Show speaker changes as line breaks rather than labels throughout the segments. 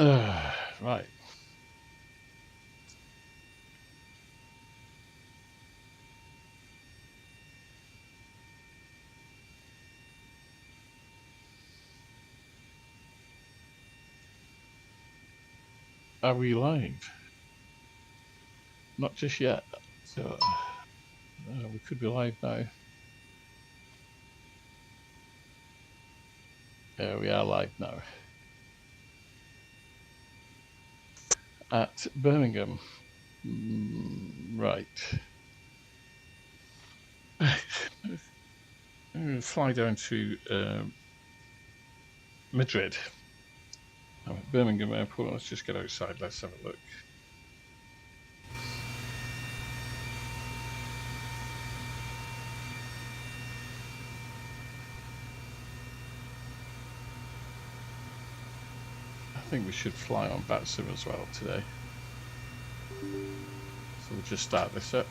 Right. Are we live? Not just yet. So we could be live now. We are live now. At Birmingham. Right. I'm going to fly down to Madrid. I'm at Birmingham Airport. Let's just get outside. Let's have a look. I think we should fly on Batsim as well today. So we'll just start this up.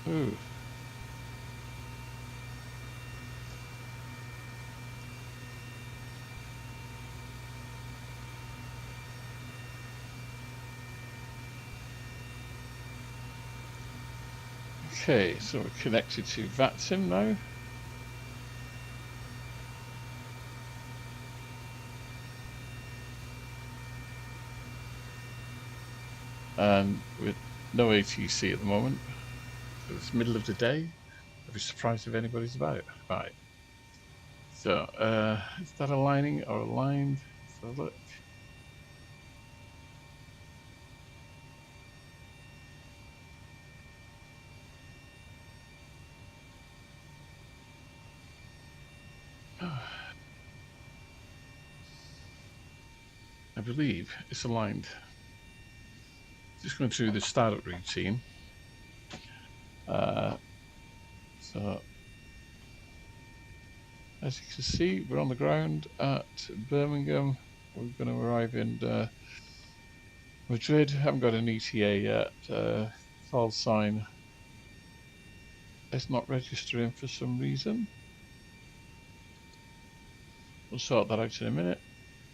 Ooh. Okay, so we're connected to VATSIM now. And with no ATC at the moment. So it's middle of the day. I'd be surprised if anybody's about. Right. So is that aligning or aligned? So look. I believe it's aligned. Just going through the startup routine. So as you can see, we're on the ground at Birmingham. We're going to arrive in Madrid. Haven't got an ETA yet. Call sign is not registering for some reason. We'll sort that out in a minute.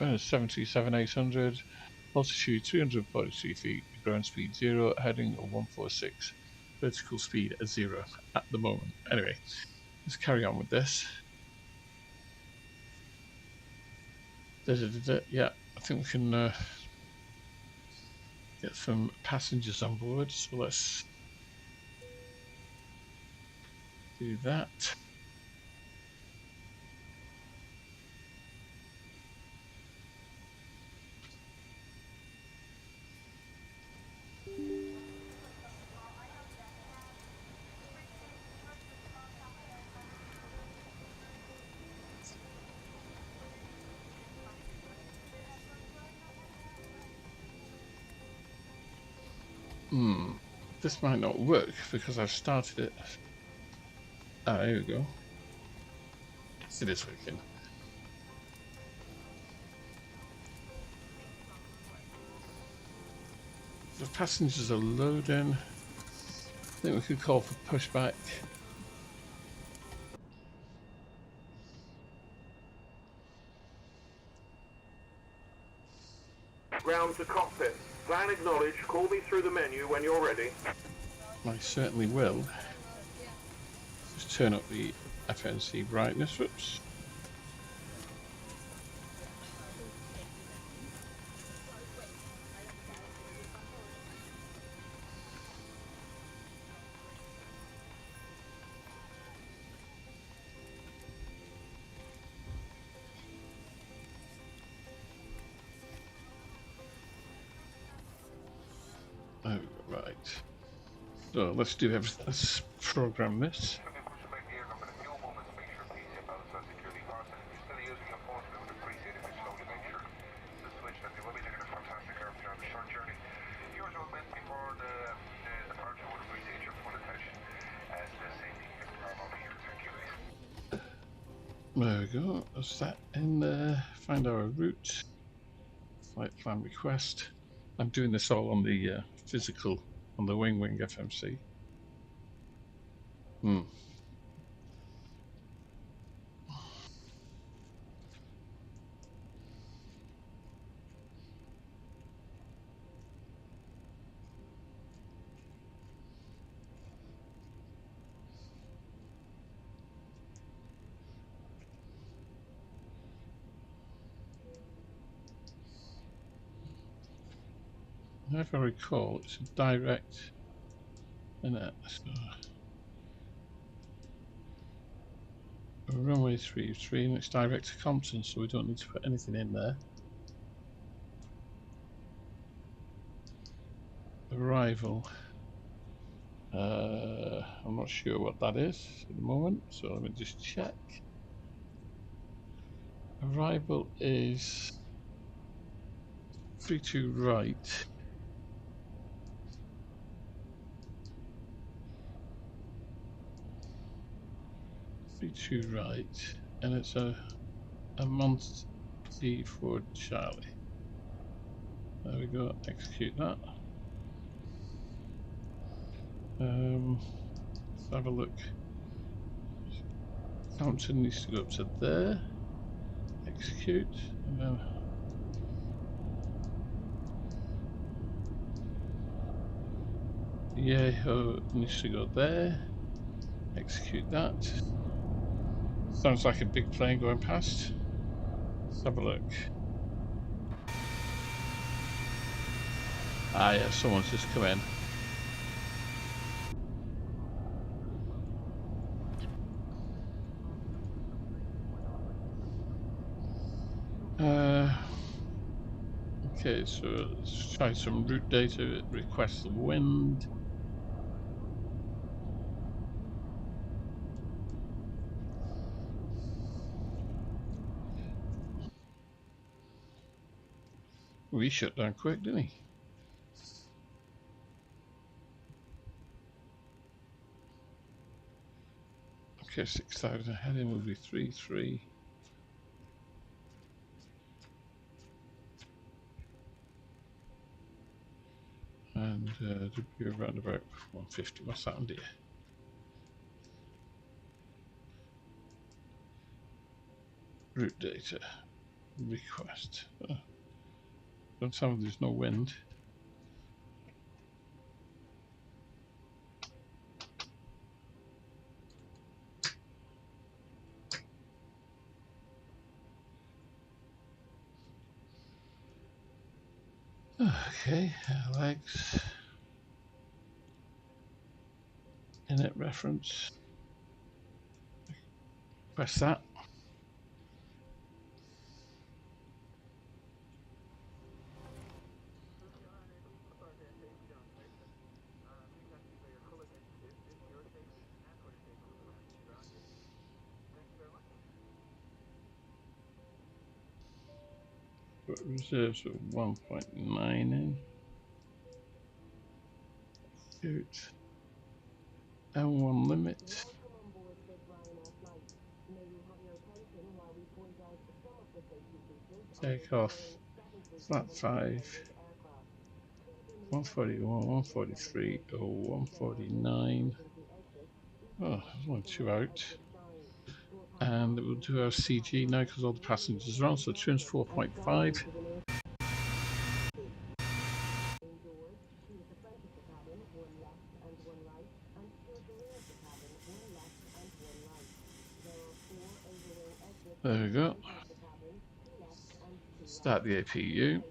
737-800, altitude 343 feet, ground speed 0, heading 146, vertical speed 0 at the moment. Anyway, let's carry on with this. Yeah, I think we can get some passengers on board, so let's do that. This might not work because I've started it. Ah, there we go. It is working. The passengers are loading. I think we could call for pushback.
Ground to cockpit. Plan acknowledge. Call me through the menu when you're ready.
I certainly will. Just turn up the FNC brightness. Whoops. Oh, right. So let's do everything. Let's program this. There we go. That's that in there. Find our route. Flight plan request. I'm doing this all on the physical, on the Wing FMC. if I recall, it's a direct in it. So runway 33, and it's direct to Compton, so we don't need to put anything in there. Arrival. I'm not sure what that is at the moment, so let me just check. Arrival is 32 right. 32 right, and it's a Monty for Charlie. There we go, execute that. Let's have a look. Compton needs to go up to there, execute, and then Yeho needs to go there, execute that. Sounds like a big plane going past. Let's have a look. Ah yeah, someone's just come in. Okay, so let's try some route data, request the wind. We shut down quick, didn't he? Okay, 6,000, heading will be 3-3. And to be around about 150. What's that on here? Route data, request. Don't tell me there's no wind. Okay, legs. Init reference. Press that. Got reserves of 1.9 in. Shoot. L1 limit. Take off. Flat 5. 141, 143, or 149. Oh, there's only 2 out. And we'll do our CG now because all the passengers are on. So trim's 4.5. There we go. Start the APU.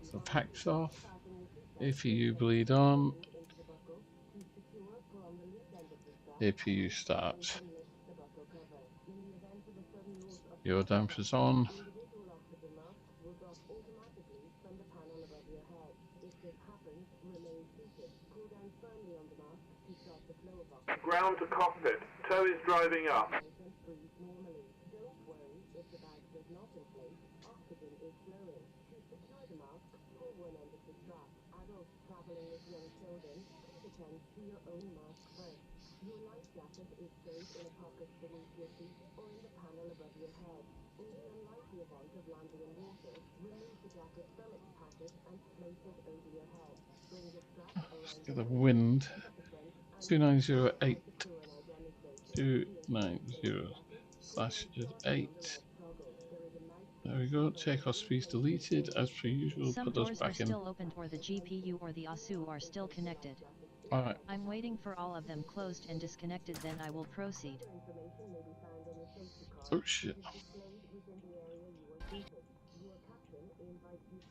So packs off. APU bleed on. APU starts. Your dampers on.
Ground to cockpit. Tow is driving up.
Let's get the wind. 2908. 290/8. There we go. Takeoff speeds deleted as per usual.
Some
Put those
doors
back
are
in.
still opened or the GPU or the ASU are still connected.
Alright.
I'm waiting for all of them closed and disconnected, then I will proceed.
Oh shit.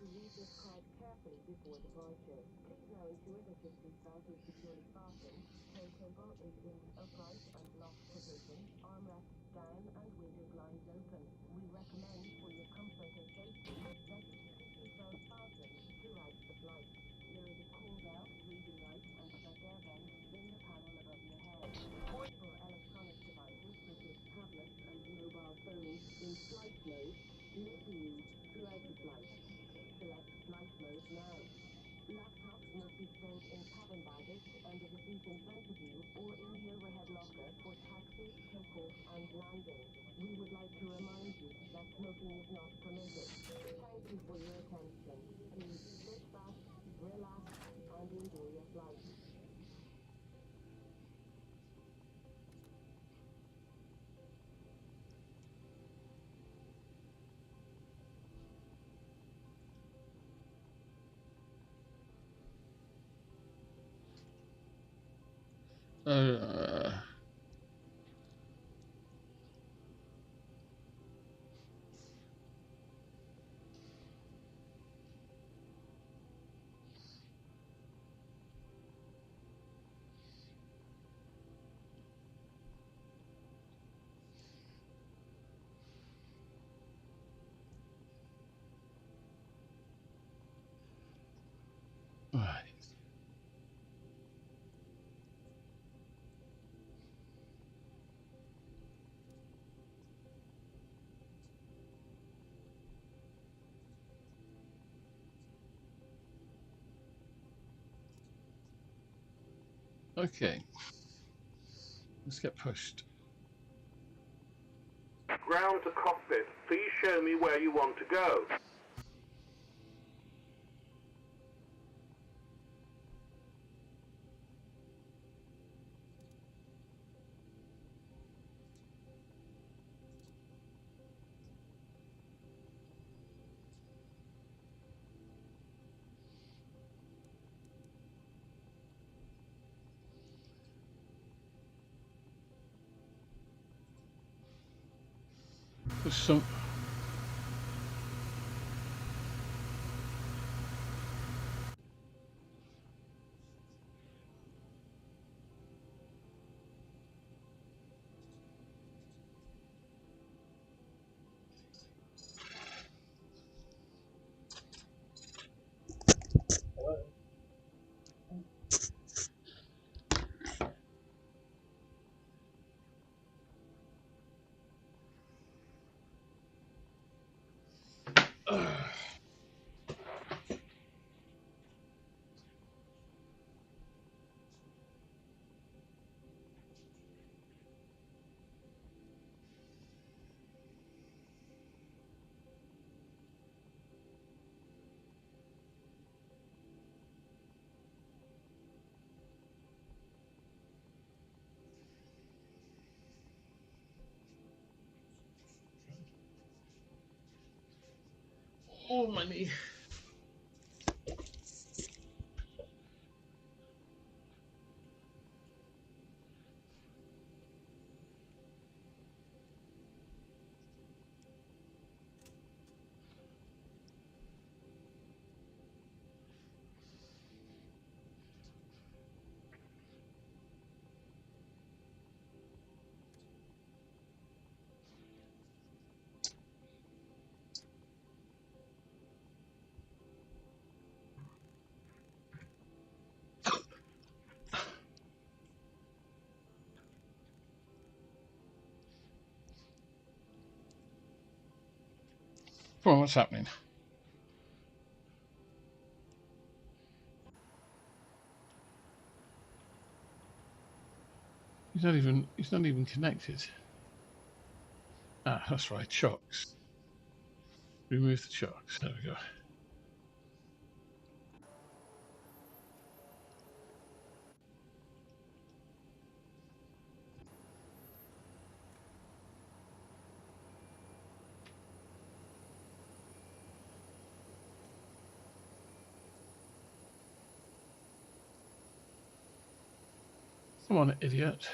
to read this card carefully before departure. Please know intuitive seatbelt is securely fastened, tow cable is in upright and locked position, armrests down and window blinds open. We recommend for your comfort and safety that you keep your seatbelt fastened throughout the flight. There is a call bell, reading light and check air vent in the panel above your head. Portable electronic devices such as tablets and mobile phones in flight mode may be used throughout the flight. Select flight mode now. Laptops must be stowed in cabin baggage under the seat in front of you or in the overhead locker for taxi, takeoff and landing. We would like to remind you that smoking is not permitted. Thank you for your attention. Please sit back, relax and enjoy your flight.
Right. Okay. Let's get pushed.
Ground to cockpit. Please show me where you want to go.
There's some. Oh, my knee. Come on, what's happening? He's not even connected. Ah, that's right, chocks. Remove the chocks. There we go. Come on, idiot.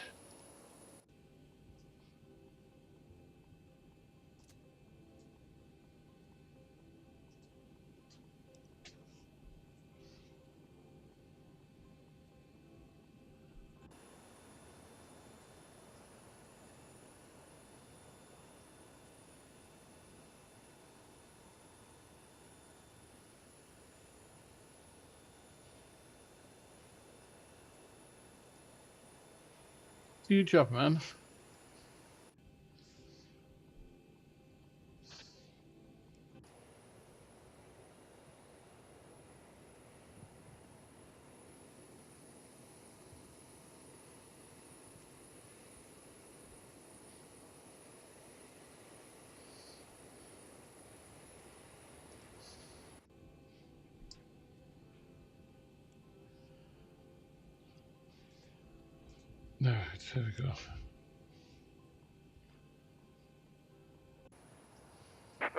Do your job, man. No, there we go.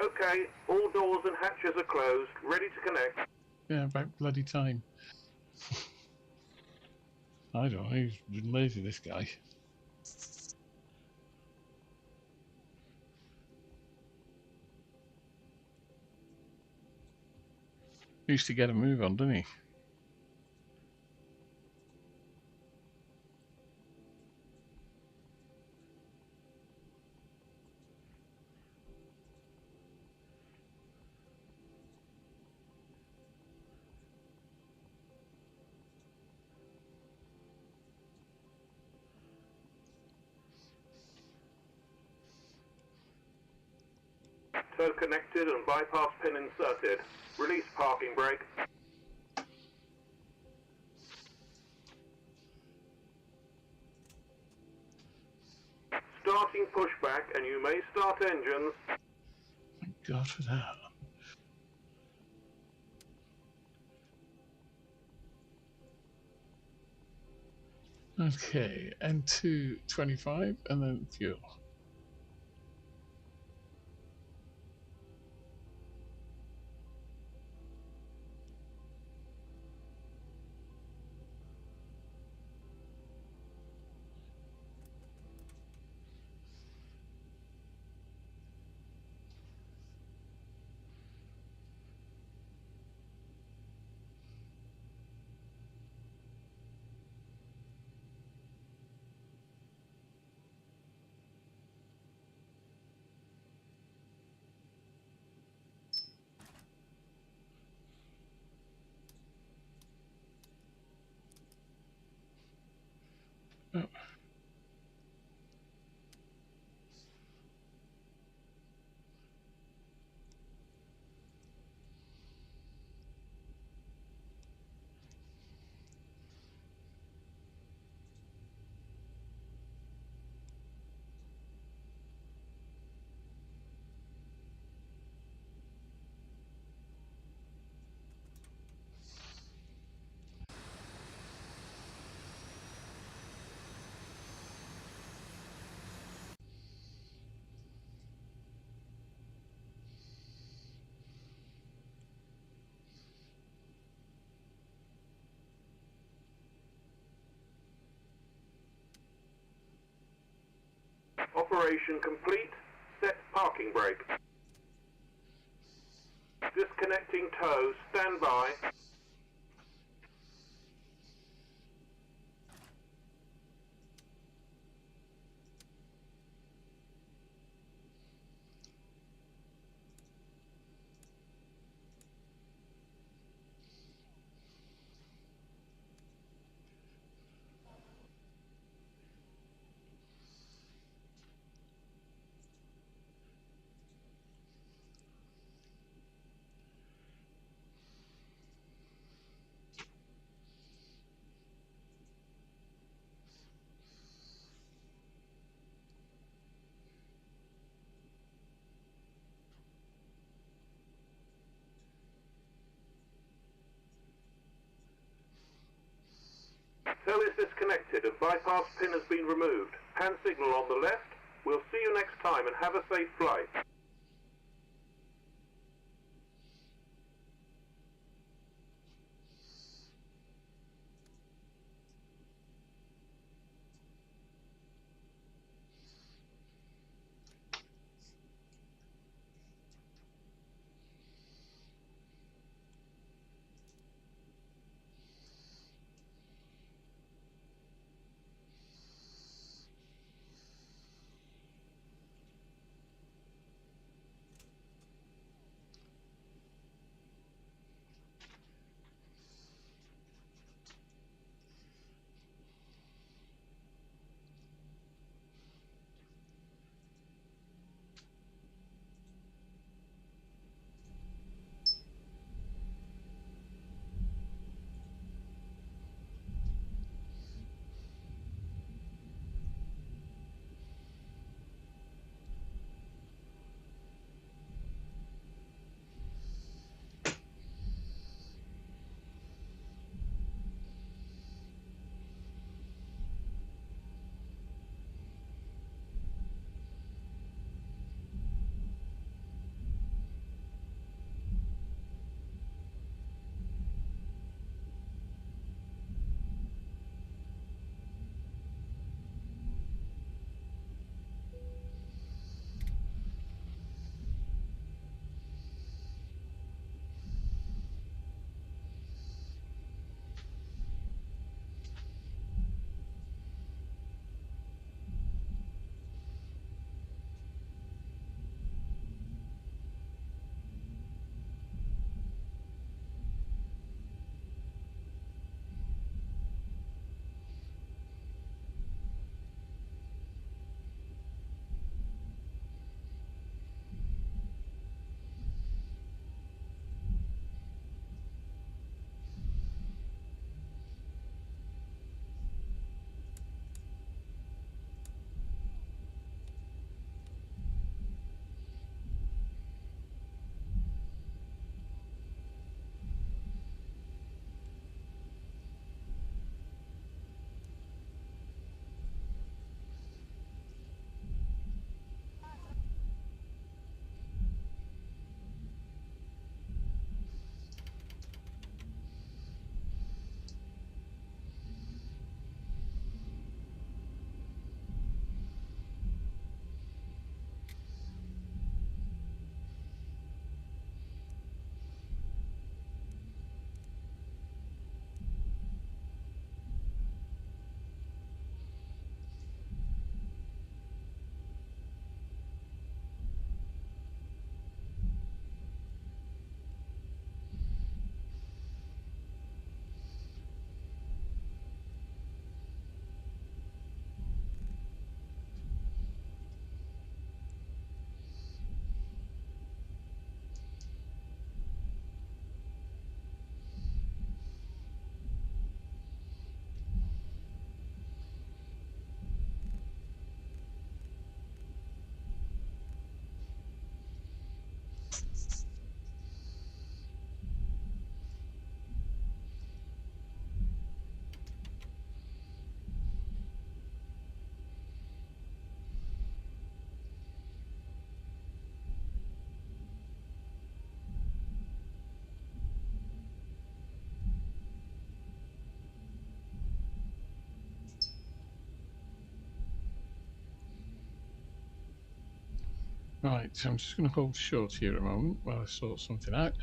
Okay, all doors and hatches are closed, ready to connect.
Yeah, about bloody time. I don't know, he's been lazy, this guy. He used to get a move on, didn't he?
Tow connected and bypass pin inserted. Release parking brake. Starting pushback and you may start engines.
Thank God for that. Okay, N225 and then fuel. Oh.
Operation complete. Set parking brake. Disconnecting tow. Stand by. Tow is disconnected and bypass pin has been removed. Hand signal on the left. We'll see you next time and have a safe flight.
Right, so I'm just going to hold short here a moment while I sort something out.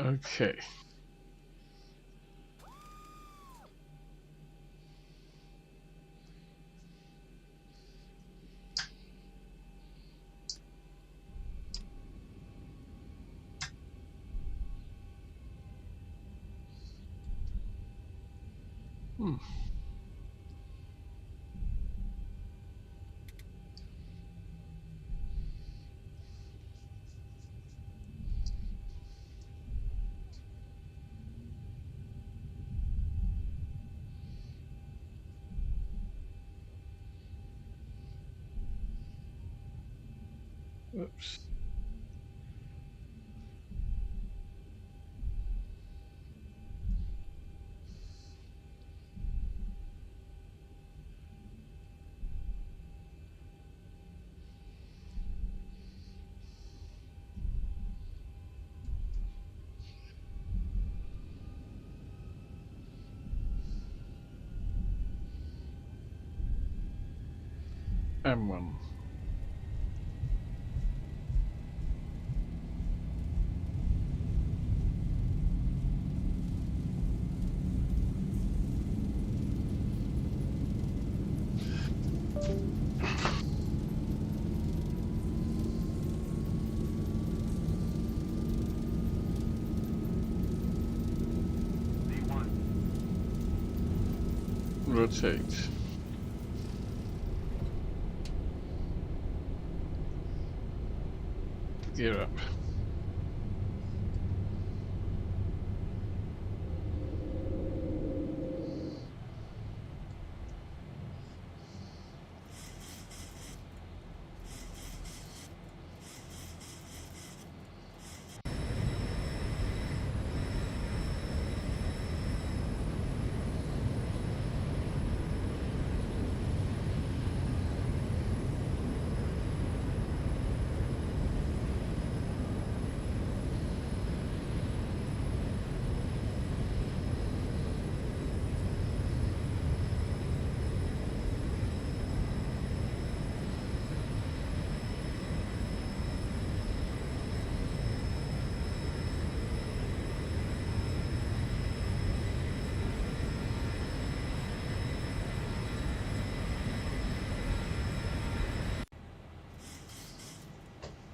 Okay. Hmm. Oops. M1. Rotate. Gear up.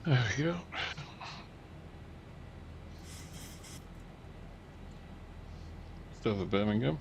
There we go. Still the Birmingham.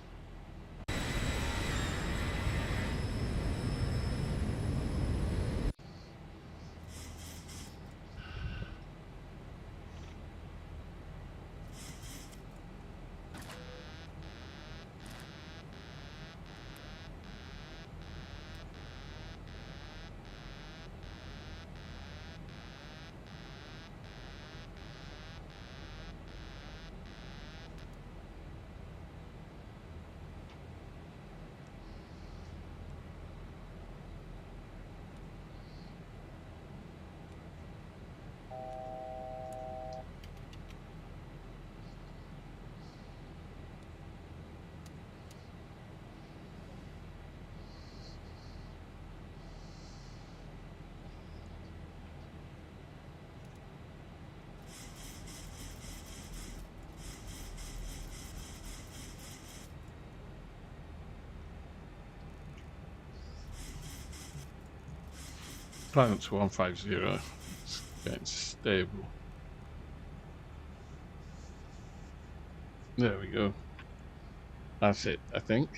Right up to 150. It's getting stable. There we go. That's it, I think.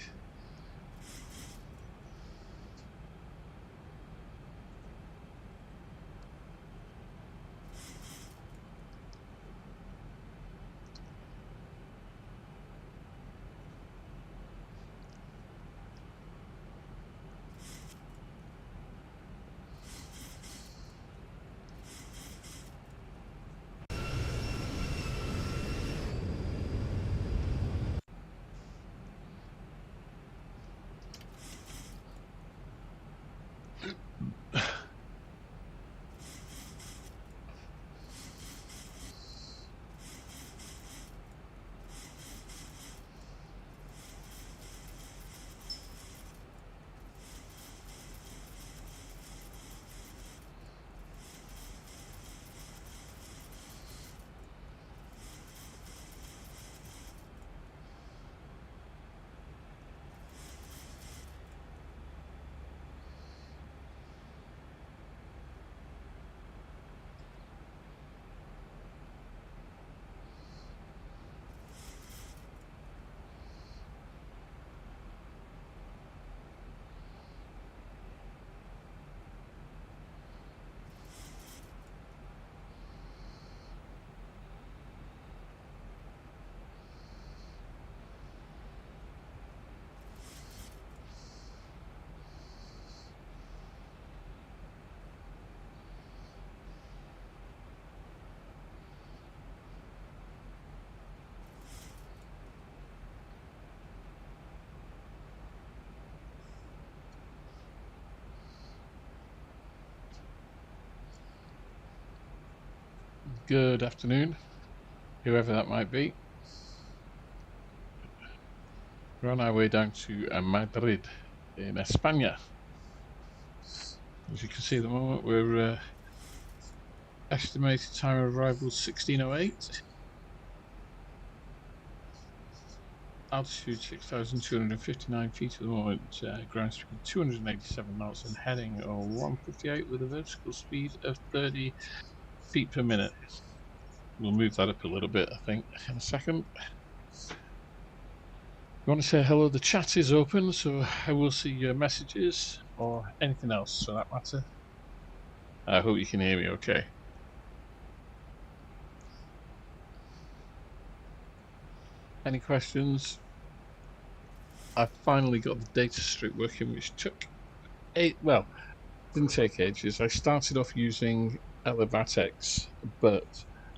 Good afternoon, whoever that might be. We're on our way down to Madrid in España. As you can see at the moment, we're estimated time of arrival 16:08. Altitude 6,259 feet at the moment, ground speed 287 knots and heading 158 with a vertical speed of 30 feet per minute. We'll move that up a little bit, I think, in a second. If you want to say hello, the chat is open, so I will see your messages or anything else for that matter. I hope you can hear me okay. Any questions? I finally got the data strip working, which took didn't take ages. I started off using Elevatex, but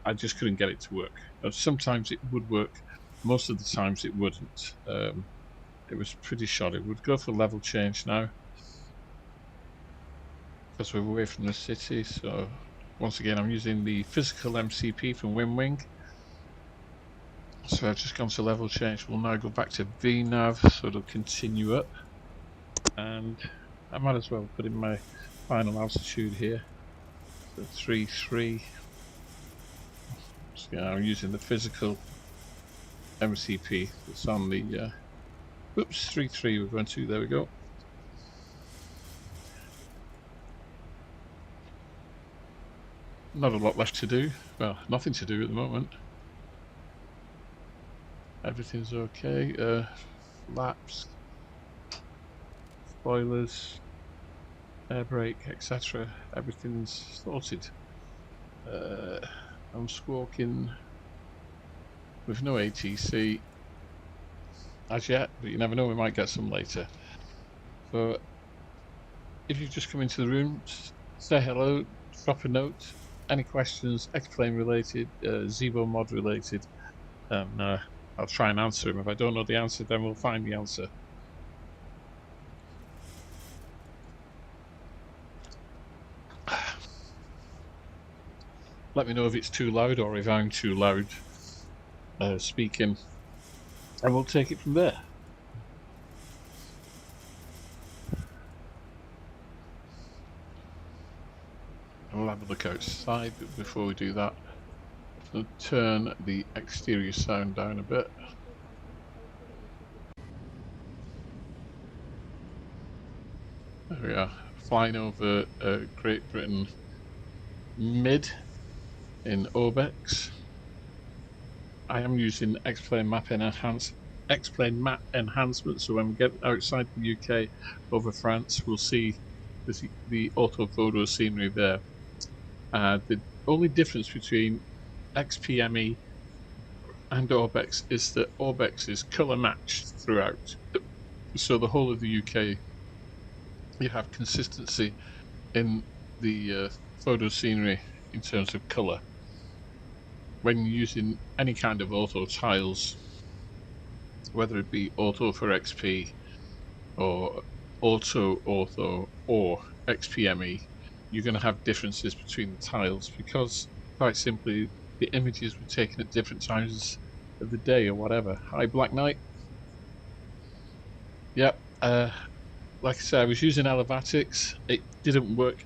I just couldn't get it to work. Sometimes it would work, most of the times it wouldn't. It was pretty shoddy. We'd go for level change now because we're away from the city. So once again, I'm using the physical MCP from WinWing. So I've just gone to level change. We'll now go back to VNav, so it'll continue up. And I might as well put in my final altitude here. So 3.3. So I'm using the physical MCP that's on the 3.3 we're going to, there we go. Not a lot left to do. Well, nothing to do at the moment. Everything's okay. Flaps, spoilers, air brake, etc. Everything's sorted. I'm squawking with no ATC as yet, but you never know, we might get some later. So if you've just come into the room, say hello, drop a note, any questions, X-Plane related, Zibo Mod related, I'll try and answer them. If I don't know the answer, then we'll find the answer. Let me know if it's too loud or if I'm too loud speaking, and we'll take it from there. We'll have a look outside, but before we do that, I'll turn the exterior sound down a bit. There we are, flying over Great Britain mid in Obex. I am using X-Plane Map Enhancement, so when we get outside the UK over France, we'll see the orthophoto scenery there. The only difference between XPME and Orbex is that Orbex is colour matched throughout. So the whole of the UK, you have consistency in the photo scenery in terms of colour. When you're using any kind of auto tiles, whether it be auto for XP or auto ortho or XPME, you're going to have differences between the tiles because quite simply the images were taken at different times of the day or whatever. Hi, Black Knight. Yep. Like I said, I was using elevatics. It didn't work.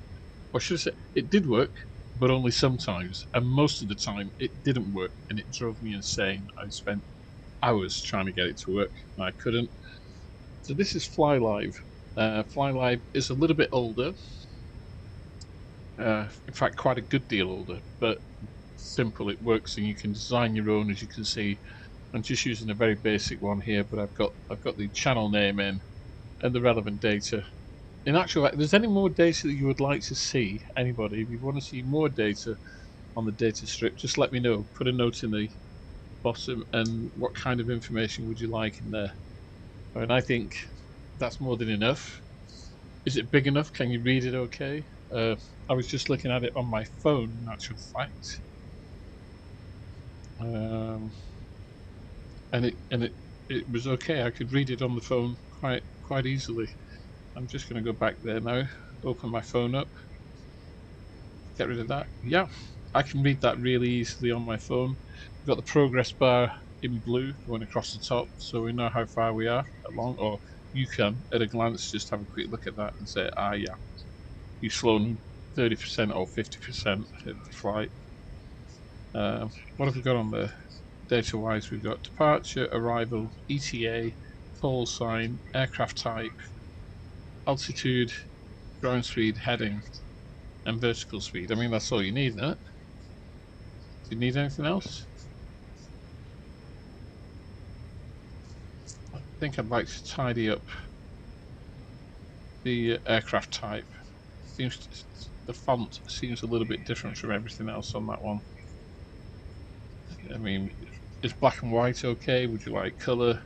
Or should I say, it did work, but only sometimes. And most of the time, it didn't work, and it drove me insane. I spent hours trying to get it to work, and I couldn't. So this is Fly Live. Fly Live is a little bit older. In fact, quite a good deal older, but simple. It works, and you can design your own, as you can see. I'm just using a very basic one here, but I've got the channel name in and the relevant data. In actual fact, if there's any more data that you would like to see, anybody, if you want to see more data on the data strip, just let me know. Put a note in the bottom, and what kind of information would you like in there? I mean, I think that's more than enough. Is it big enough? Can you read it okay? I was just looking at it on my phone, in actual fact. And it was okay. I could read it on the phone quite easily. I'm just going to go back there now, open my phone up, get rid of that. Yeah, I can read that really easily on my phone. We've got the progress bar in blue going across the top, so we know how far we are along, or you can, at a glance, just have a quick look at that and say, ah, yeah, you've flown 30% or 50% of the flight. What have we got on there? Data-wise, we've got departure, arrival, ETA, call sign, aircraft type, altitude, ground speed, heading, and vertical speed. I mean, that's all you need, isn't it? Do you need anything else? I think I'd like to tidy up the aircraft type. The font seems a little bit different from everything else on that one. I mean, is black and white okay? Would you like colour?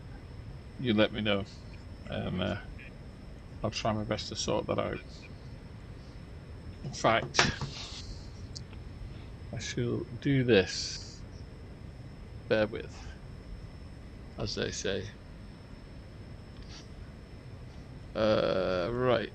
You let me know, and I'll try my best to sort that out. In fact, I shall do this. Bear with, as they say. Right.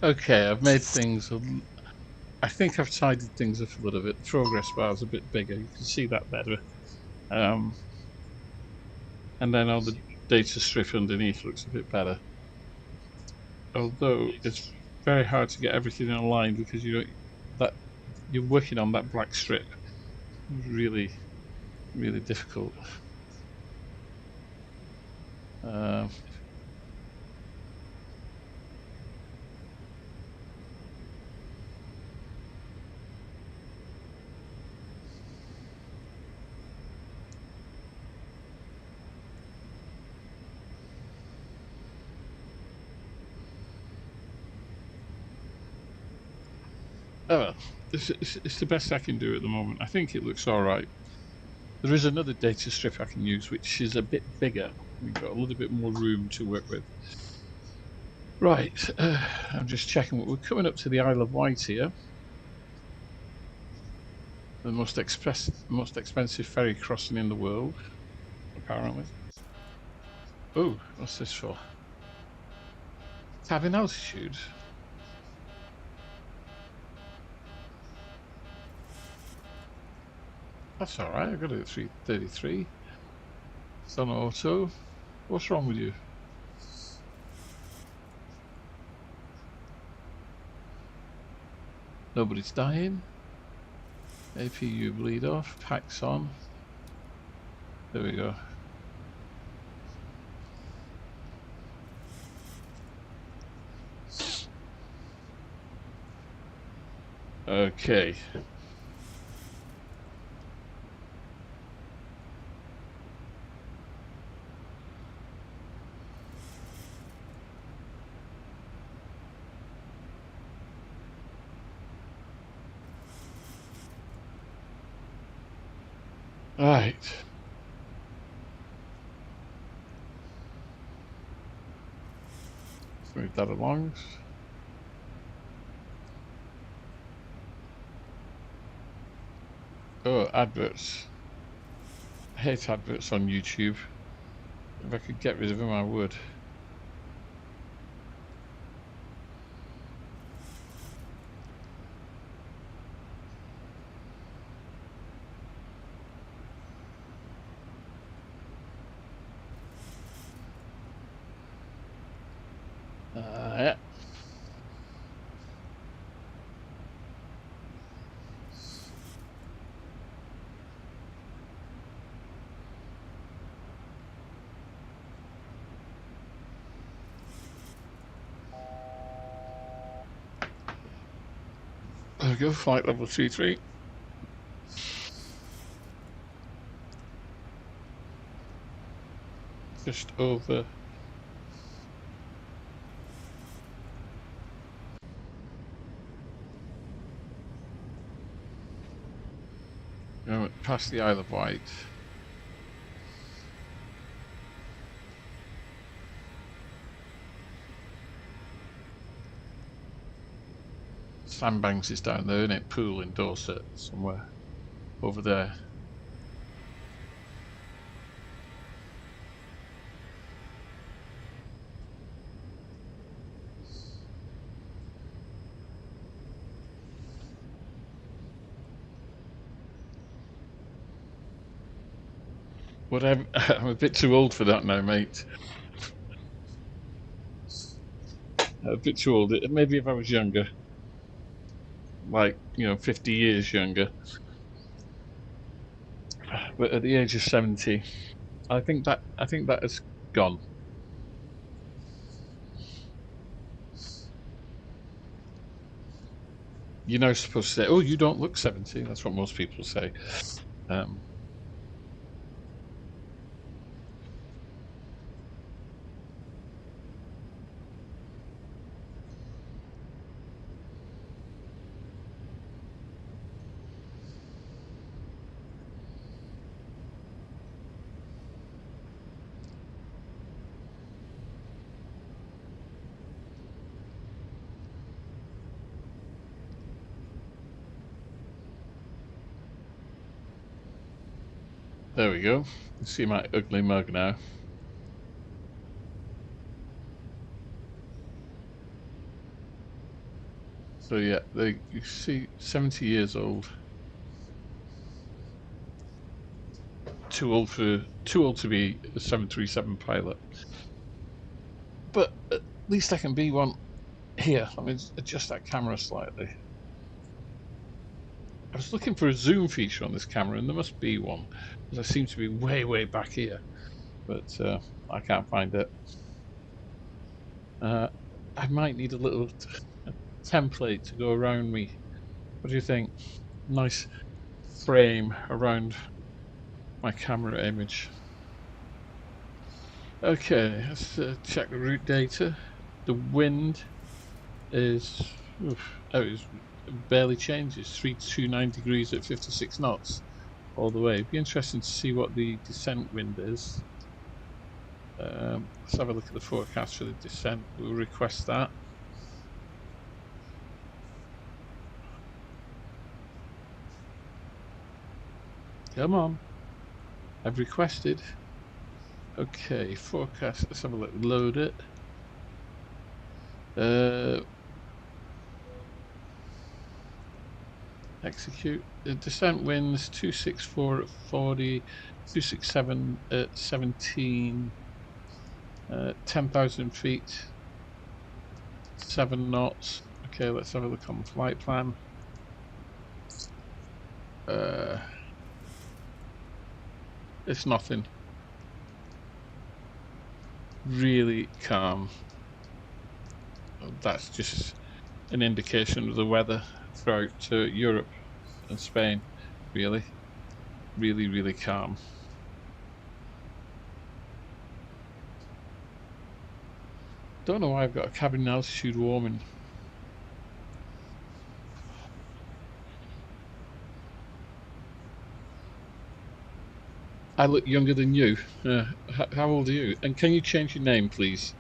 Okay, I've made things. I think I've tidied things up a little bit. The progress bar is a bit bigger. You can see that better. And then all the data strip underneath looks a bit better. Although it's very hard to get everything in line because you're working on that black strip. It's really, really difficult. Oh well, it's the best I can do at the moment. I think it looks all right. There is another data strip I can use, which is a bit bigger. We've got a little bit more room to work with. Right, I'm just checking. We're coming up to the Isle of Wight here. The most expensive ferry crossing in the world, apparently. Oh, what's this for? Cabin altitude. That's all right. I got it at 333. It's on auto. What's wrong with you? Nobody's dying. APU bleed off. Packs on. There we go. Okay. Right. Let's move that along. Oh, adverts. I hate adverts on YouTube. If I could get rid of them, I would. Yeah. There we go, flight level 33. Just over. Past the Isle of Wight. Sandbanks is down there, isn't it? Pool in Dorset, somewhere over there. Whatever. I'm a bit too old for that now, mate. A bit too old. Maybe if I was younger, like 50 years younger. But at the age of 70, I think that has gone. You're now supposed to say, "Oh, you don't look 70." That's what most people say. There we go. You see my ugly mug now. So yeah, you see 70 years old. Too old to be a 737 pilot. But at least I can be one. Here, let me adjust that camera slightly. I was looking for a zoom feature on this camera, and there must be one, because I seem to be way back here, but I can't find it. I might need a little template to go around me. What do you think? Nice frame around my camera image. Okay, let's check the route data. The wind is, it barely changes, 329 degrees at 56 knots all the way. It'd be interesting to see what the descent wind is. Let's have a look at the forecast for the descent. We'll request that. Come on. I've requested. Okay, forecast. Let's have a look. Load it. Execute. The descent winds 264 at 40, 267 at 17, 10,000 feet, 7 knots. Okay, let's have a look on the flight plan. It's nothing. Really calm. That's just an indication of the weather throughout Europe and Spain. Really calm. Don't know why I've got a cabin altitude warming. I look younger than you. How old are you? And can you change your name, please?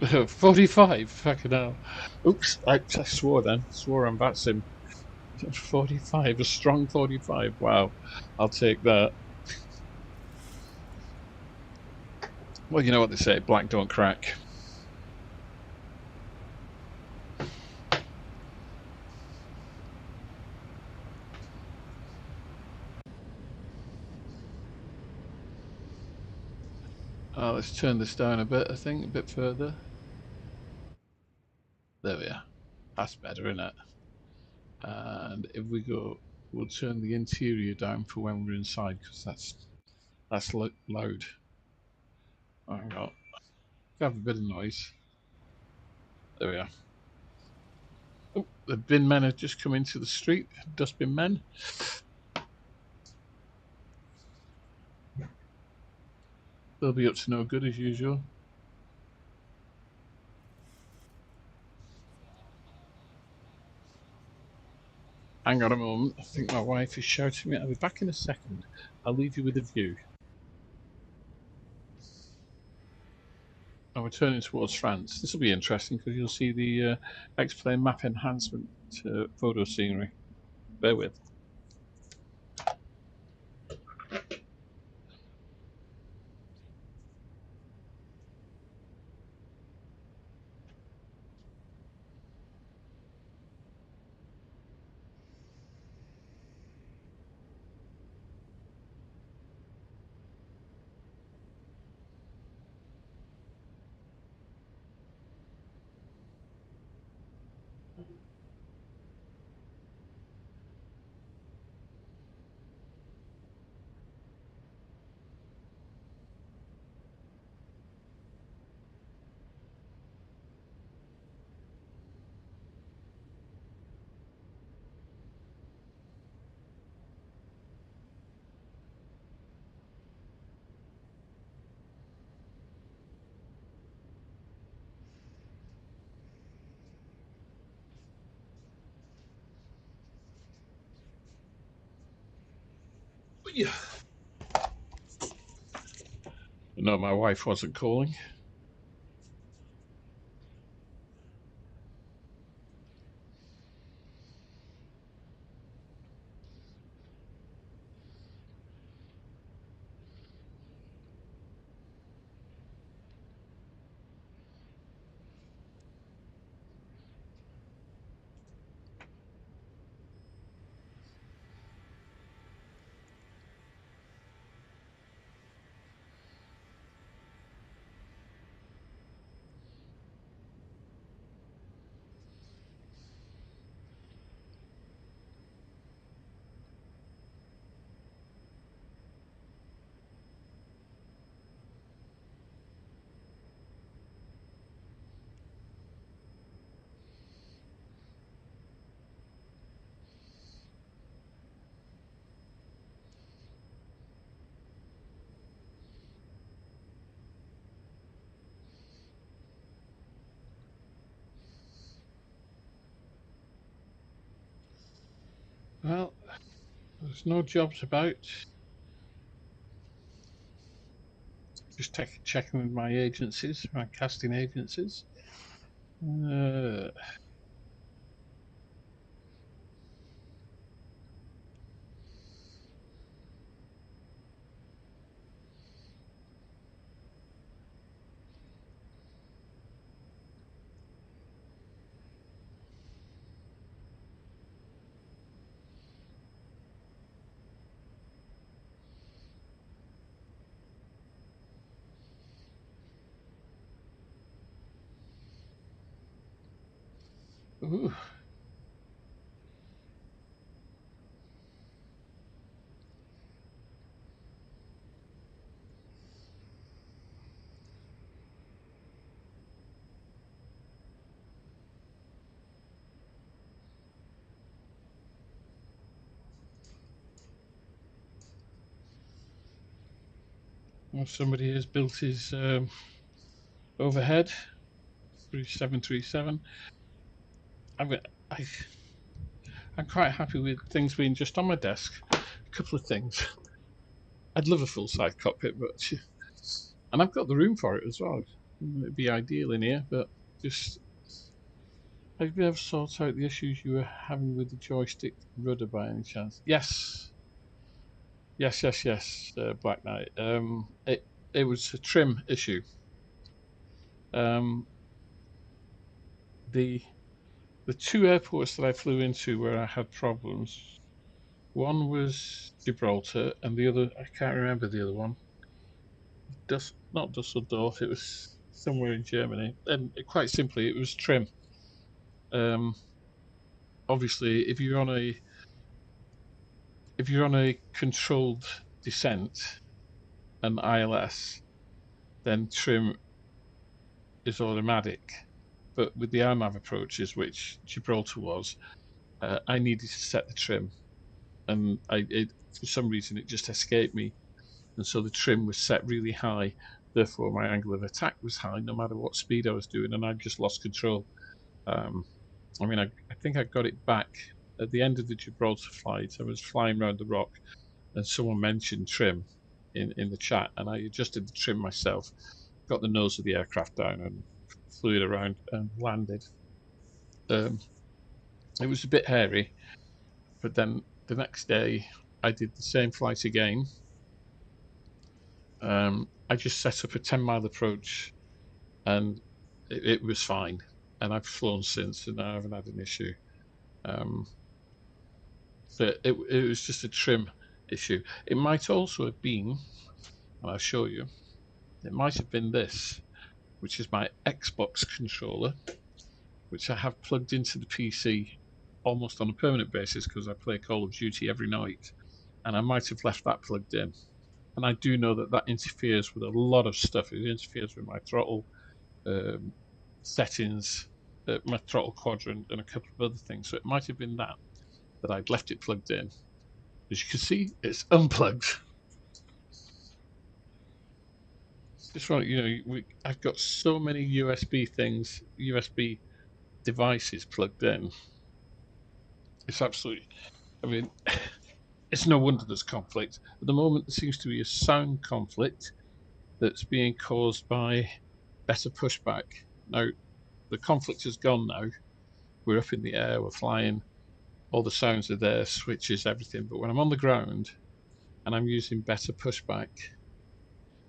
$45. Fucking hell. Oops, I swore then. Swore on Vatsim. 45, a strong 45. Wow, I'll take that. Well, you know what they say, black don't crack. Let's turn this down a bit, I think, a bit further. There we are. That's better, isn't it? And if we go, we'll turn the interior down for when we're inside, because that's loud. Hang on. Have a bit of noise. There we are. Oh, the bin men have just come into the street. Dustbin men. They'll be up to no good as usual. Hang on a moment. I think my wife is shouting me. I'll be back in a second. I'll leave you with a view. And we're turning towards France. This will be interesting because you'll see the X-Plane map enhancement photo scenery. Bear with. Yeah. No, my wife wasn't calling. Well, there's no jobs about. Just checking with my agencies, my casting agencies. Ooh. Well, somebody has built his overhead 3737. I'm quite happy with things being just on my desk. A couple of things. I'd love a full-size cockpit, but and I've got the room for it as well. It'd be ideal in here, but just have you ever sorted out the issues you were having with the joystick rudder by any chance? Yes, yes. Black Knight. It was a trim issue. The two airports that I flew into where I had problems. One was Gibraltar, and the other I can't remember the other one. Not Dusseldorf. It was somewhere in Germany, and quite simply, it was trim. Obviously, if you're on a controlled descent, an ILS, then trim is automatic. But with the RMAV approaches, which Gibraltar was, I needed to set the trim, and for some reason it just escaped me, and so the trim was set really high. Therefore, my angle of attack was high, no matter what speed I was doing, and I just lost control. I think I got it back at the end of the Gibraltar flight. I was flying around the rock, and someone mentioned trim in the chat, and I adjusted the trim myself, got the nose of the aircraft down, and flew it around and landed. It was a bit hairy, but then the next day I did the same flight again. I just set up a 10-mile approach, and it was fine. And I've flown since, and I haven't had an issue. So it was just a trim issue. It might also have been, and I'll show you, it might have been this, which is my Xbox controller, which I have plugged into the PC almost on a permanent basis because I play Call of Duty every night, and I might have left that plugged in. And I do know that interferes with a lot of stuff. It interferes with my throttle settings, my throttle quadrant, and a couple of other things. So it might have been that I'd left it plugged in. As you can see, it's unplugged. Just right, I've got so many USB devices plugged in. It's absolutely, it's no wonder there's conflict. At the moment, there seems to be a sound conflict that's being caused by better pushback. Now, the conflict is gone now. We're up in the air, we're flying, all the sounds are there, switches, everything. But when I'm on the ground and I'm using better pushback,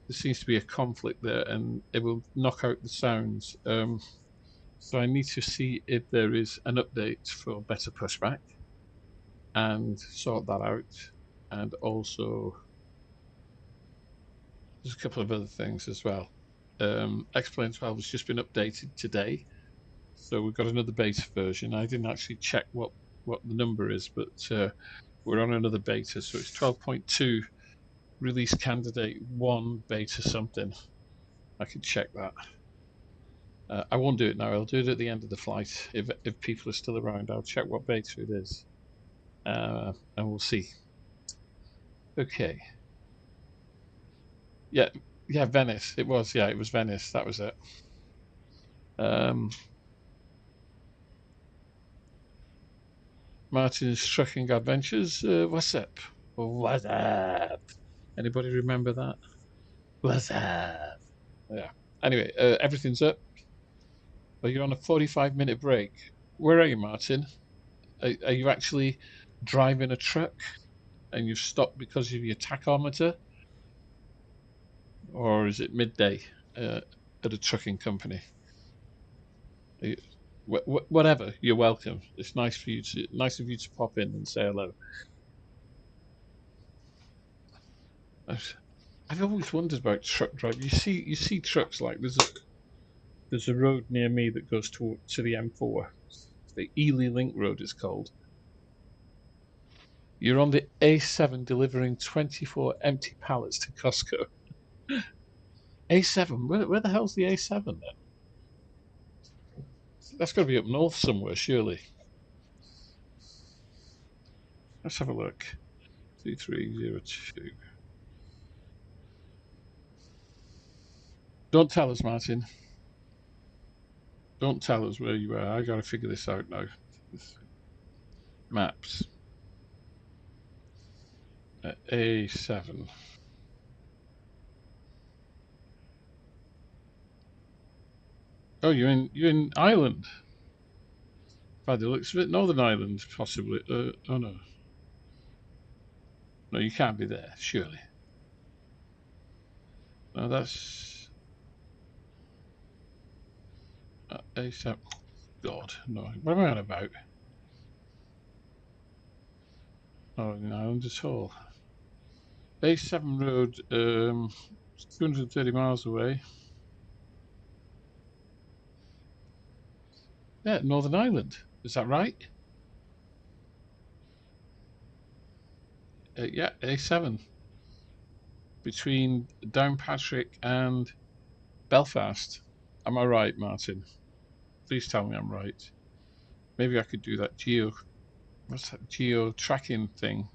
there seems to be a conflict there, and it will knock out the sounds. So I need to see if there is an update for better pushback and sort that out. And also, there's a couple of other things as well. X-Plane 12 has just been updated today, so we've got another beta version. I didn't actually check what the number is, but we're on another beta, so it's 12.2 release candidate 1 beta something. I can check that. I won't do it now. I'll do it at the end of the flight. If people are still around, I'll check what beta it is, and we'll see. Okay. Yeah, Venice. It was. Yeah, it was Venice. That was it. Martin's Trucking Adventures. What's up? What's up? Anybody remember that? What's up? Yeah. Anyway, everything's up. Well, you're on a 45-minute break. Where are you, Martin? Are you actually driving a truck and you've stopped because of your tachometer? Or is it midday at a trucking company? Whatever, you're welcome. It's nice of you to pop in and say hello. I've always wondered about truck driving. You see trucks like there's a road near me that goes to the M4. The Ely Link Road is called. You're on the A7 delivering 24 empty pallets to Costco. A7? Where the hell's the A7 then? That's got to be up north somewhere, surely. Let's have a look. 2302. Don't tell us, Martin. Don't tell us where you are. I got to figure this out now. Maps. A7. Oh, you're in Ireland. By the looks of it, Northern Ireland, possibly. Oh no. No, you can't be there, surely. No, that's A7. God, no. What am I on about? Oh, in Ireland at all. A7 road, 230 miles away. Yeah, Northern Ireland. Is that right? Yeah, A7. Between Downpatrick and Belfast. Am I right, Martin? Please tell me I'm right. Maybe I could do that what's that geo tracking thing?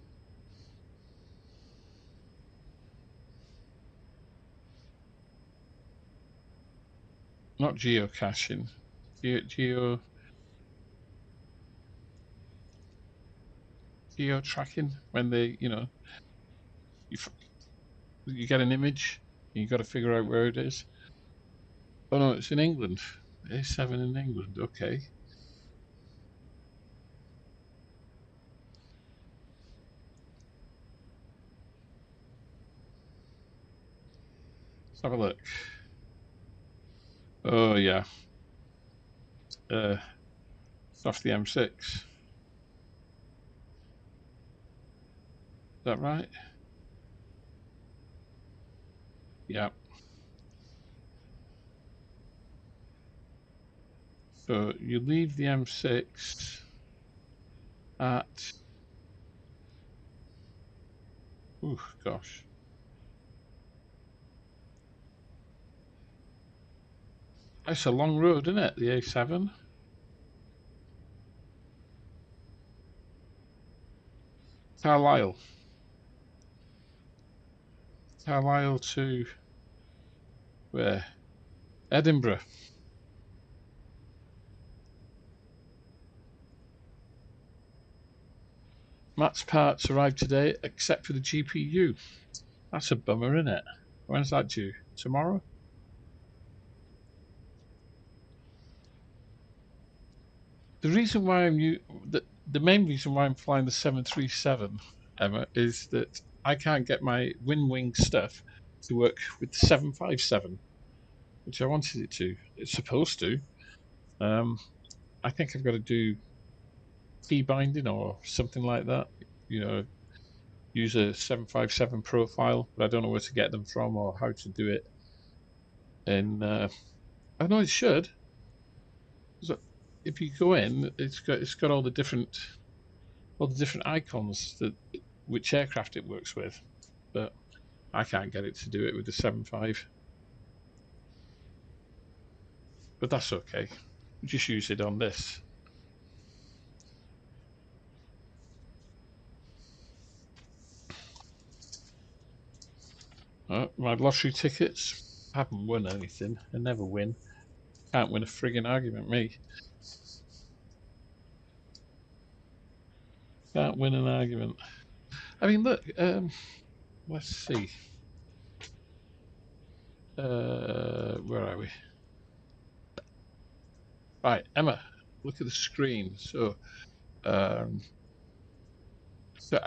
Not geocaching. Geo tracking, when they, you get an image and you got to figure out where it is. Oh no, it's in England. A7 in England. Okay. Let's have a look. Oh yeah. It's off the M6. Is that right? Yeah. So you leave the M6 at... Oh gosh. It's a long road, isn't it? The A7. Carlisle. Carlisle to where? Edinburgh. Matt's parts arrived today, except for the GPU. That's a bummer, isn't it? When's that due? Tomorrow? The reason why the main reason why I'm flying the 737, Emma, is that I can't get my WinWing stuff to work with the 757, which I wanted it to. It's supposed to. I think I've got to do key binding or something like that. Use a 757 profile, but I don't know where to get them from or how to do it. And I know it should. So if you go in, it's got all the different icons that which aircraft it works with, but I can't get it to do it with the 75. But that's okay. Just use it on this. My lottery tickets. I haven't won anything. I never win. Can't win a frigging argument, me. Can't win an argument. I mean, look. Let's see. Where are we? Right, Emma. Look at the screen. So I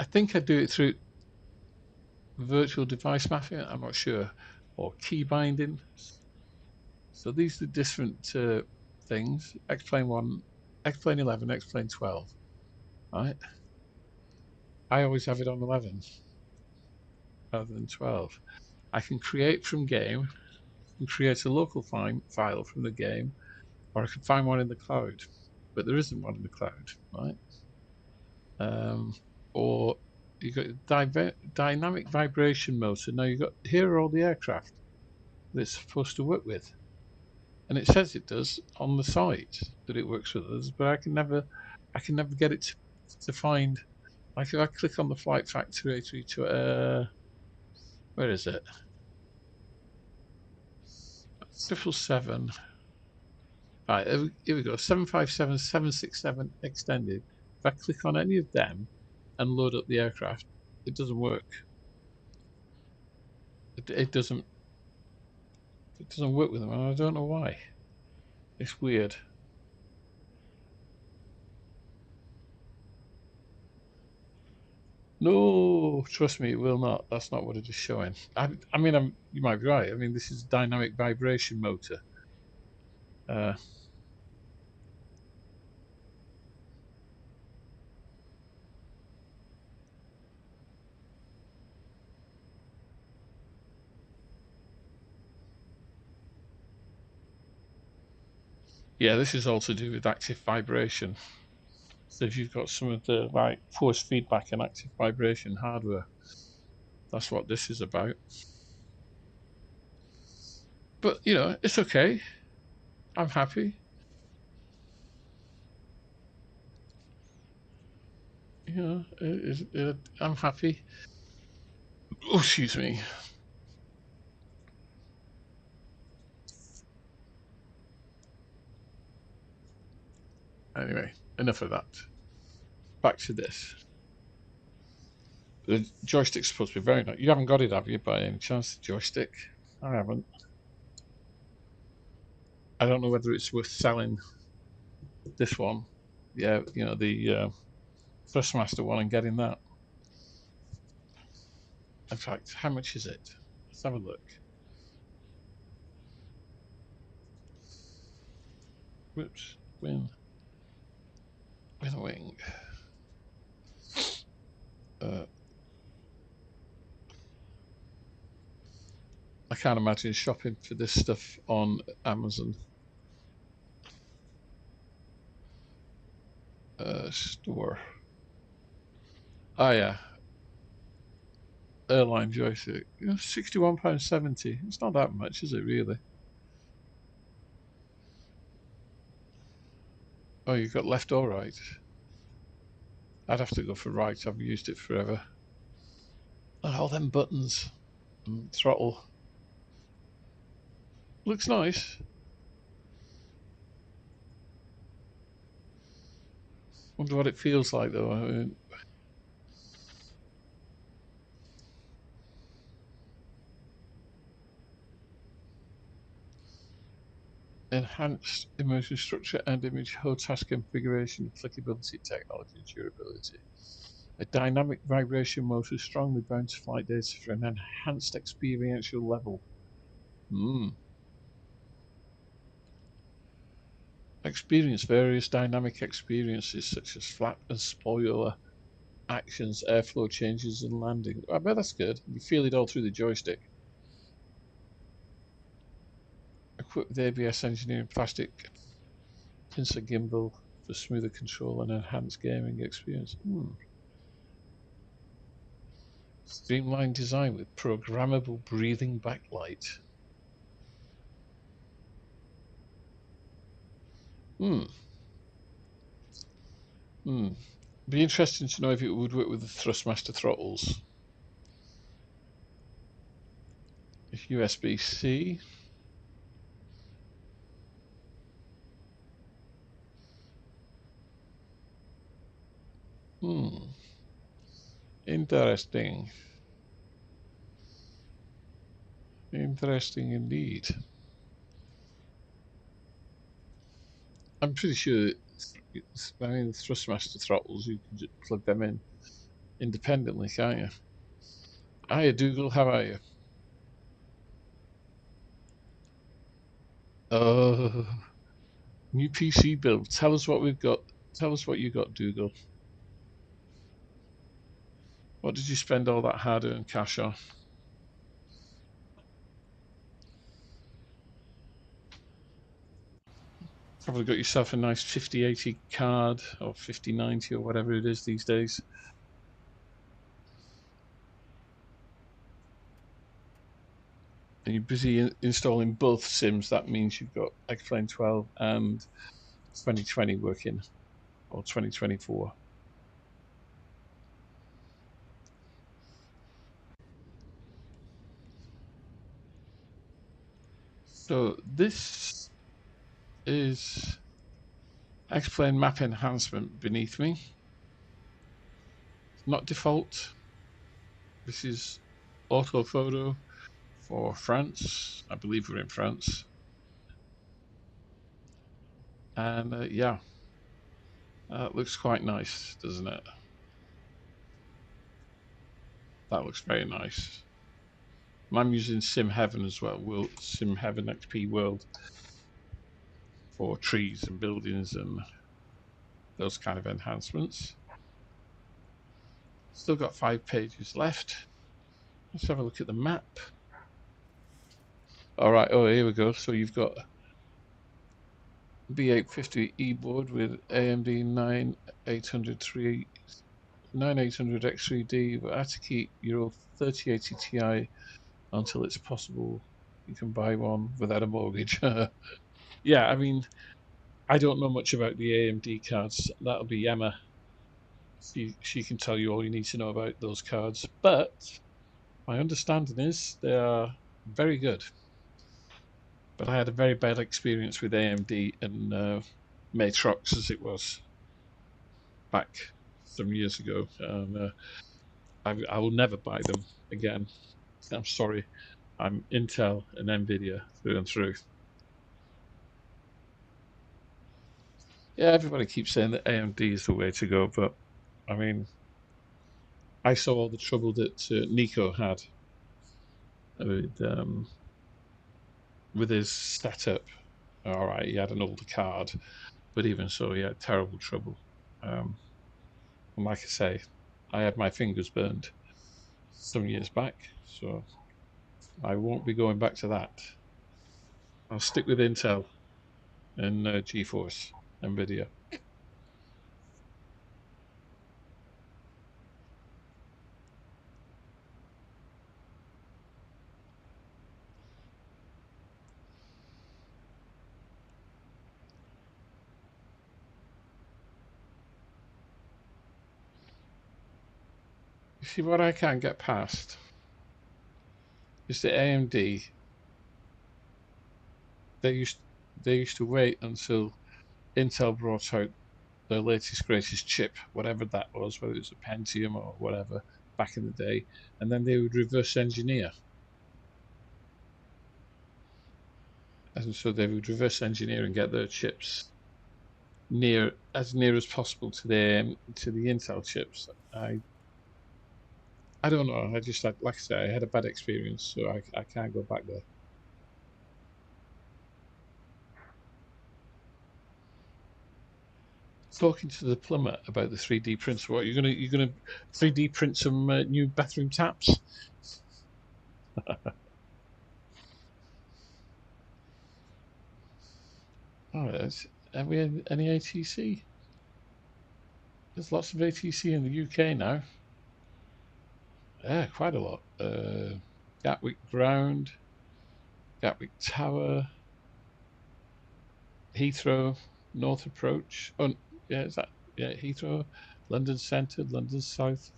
think I do it through virtual device mapping. I'm not sure, or key binding. So these are the different things. X-plane 1, X-plane 11, X-plane 12. Right. I always have it on 11 rather than 12. I can create from game, and create a local file from the game, or I can find one in the cloud, but there isn't one in the cloud, right? Or you got dynamic vibration motor. Now you got here are all the aircraft that it's supposed to work with, and it says it does on the site that it works with us, but I can never get it to find. Like if I click on the flight factor A32, where is it? 777. Right, here we go. 757, 767 extended. If I click on any of them and load up the aircraft, it doesn't work. It doesn't work with them, and I don't know why. It's weird. No, trust me, it will not. That's not what it is showing. I mean, you might be right. I mean, this is dynamic vibration motor. Yeah, this is all to do with active vibration. So if you've got some of the force feedback and active vibration hardware, that's what this is about. But you know, it's okay. I'm happy. You know, I'm happy. Oh, excuse me. Anyway, enough of that. Back to this. The joystick's supposed to be very nice. You haven't got it, have you, by any chance, the joystick? I haven't. I don't know whether it's worth selling this one. Yeah, you know, the Thrustmaster one and getting that. In fact, how much is it? Let's have a look. Whoops, win a wing. I can't imagine shopping for this stuff on Amazon. Store. Oh yeah. Airline joystick. £61.70. It's not that much, is it really? Oh, you've got left or right? I'd have to go for right. I've used it forever. And all them buttons and throttle. Looks nice. Wonder what it feels like though. I mean, enhanced immersion structure and image HOTAS configuration, applicability, technology, and durability. A dynamic vibration motor strongly bound to flight data for an enhanced experiential level. Experience various dynamic experiences such as flap and spoiler actions, airflow changes, and landing. I bet that's good. You feel it all through the joystick. Equipped with ABS engineering plastic pincer gimbal for smoother control and enhanced gaming experience. Streamlined design with programmable breathing backlight. Be interesting to know if it would work with the Thrustmaster throttles. USB-C. Interesting. Interesting indeed. I'm pretty sure, I mean, the Thrustmaster throttles, you can just plug them in independently, can't you? Hiya, Dougal, how are you? New PC build. Tell us what we've got. Tell us what you got, Dougal. What did you spend all that hard-earned cash on? Probably got yourself a nice 5080 card or 5090 or whatever it is these days. And you're busy installing both sims. That means you've got X-Plane 12 and 2020 working, or 2024. So this is X-Plane map enhancement beneath me. It's not default. This is autophoto for France. I believe we're in France. And yeah, it looks quite nice, doesn't it? That looks very nice. I'm using Sim Heaven as well, Sim Heaven XP World, for trees and buildings and those kind of enhancements. Still got 5 pages left. Let's have a look at the map. All right, oh, here we go. So you've got B850E board with AMD 9800X3D, but I have to keep your 3080 Ti until it's possible you can buy one without a mortgage. Yeah, I mean, I don't know much about the AMD cards. That'll be Emma. She can tell you all you need to know about those cards. But my understanding is they are very good. But I had a very bad experience with AMD and Matrox as it was back some years ago. And I will never buy them again. I'm sorry. I'm Intel and NVIDIA through and through. Yeah, everybody keeps saying that AMD is the way to go, but I mean, I saw all the trouble that Nico had with his setup. All right, he had an older card, but even so, he had terrible trouble. And like I say, I had my fingers burned some years back, so I won't be going back to that. I'll stick with Intel and GeForce, NVIDIA. You see, what I can't get past is the AMD. They used to wait until Intel brought out their latest greatest chip, whatever that was, whether it was a Pentium or whatever, back in the day, and then they would reverse engineer. And so they would reverse engineer and get their chips as near as possible to the Intel chips. I don't know. I just like I say, I had a bad experience, so I can't go back there. Talking to the plumber about the 3D printer. What you're gonna 3D print some new bathroom taps? Oh, have we had any ATC? There's lots of ATC in the UK now. Yeah, quite a lot. Gatwick Ground, Gatwick Tower, Heathrow, North Approach. Oh, yeah, is that Heathrow, London Centre, London South.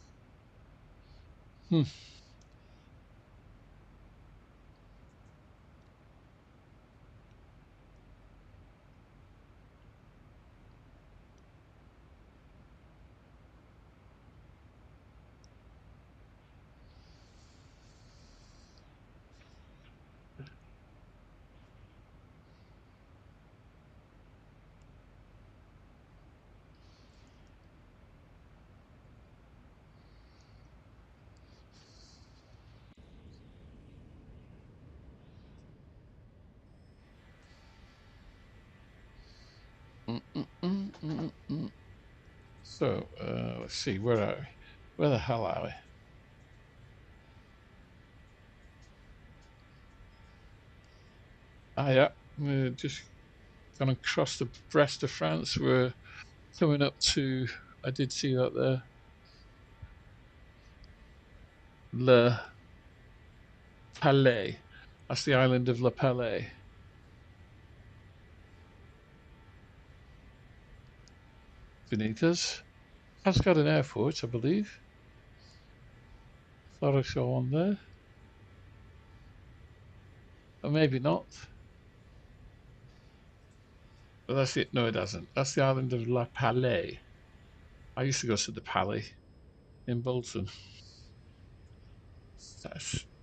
Hmm. So, let's see, where are we? Where the hell are we? Ah, yeah, we're just gone across the Brest of France. We're coming up to, I did see that there, Le Palais. That's the island of Le Palais. Beneath us. Has got an airport, I believe. Thought I saw one there. Or maybe not. But that's it. No, it doesn't. That's the island of La Palais. I used to go to the Palais in Bolton.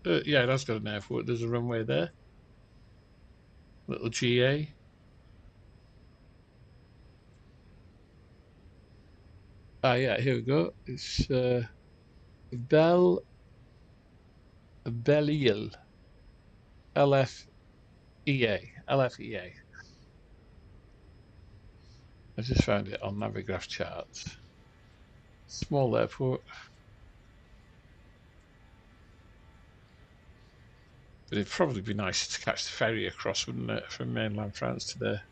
Yeah, it has got an airport. There's a runway there. Little GA. Ah, yeah, here we go. It's Belle-Île. LFEA. LFEA. I just found it on Navigraph charts. Small airport. But it'd probably be nicer to catch the ferry across, wouldn't it, from mainland France to there.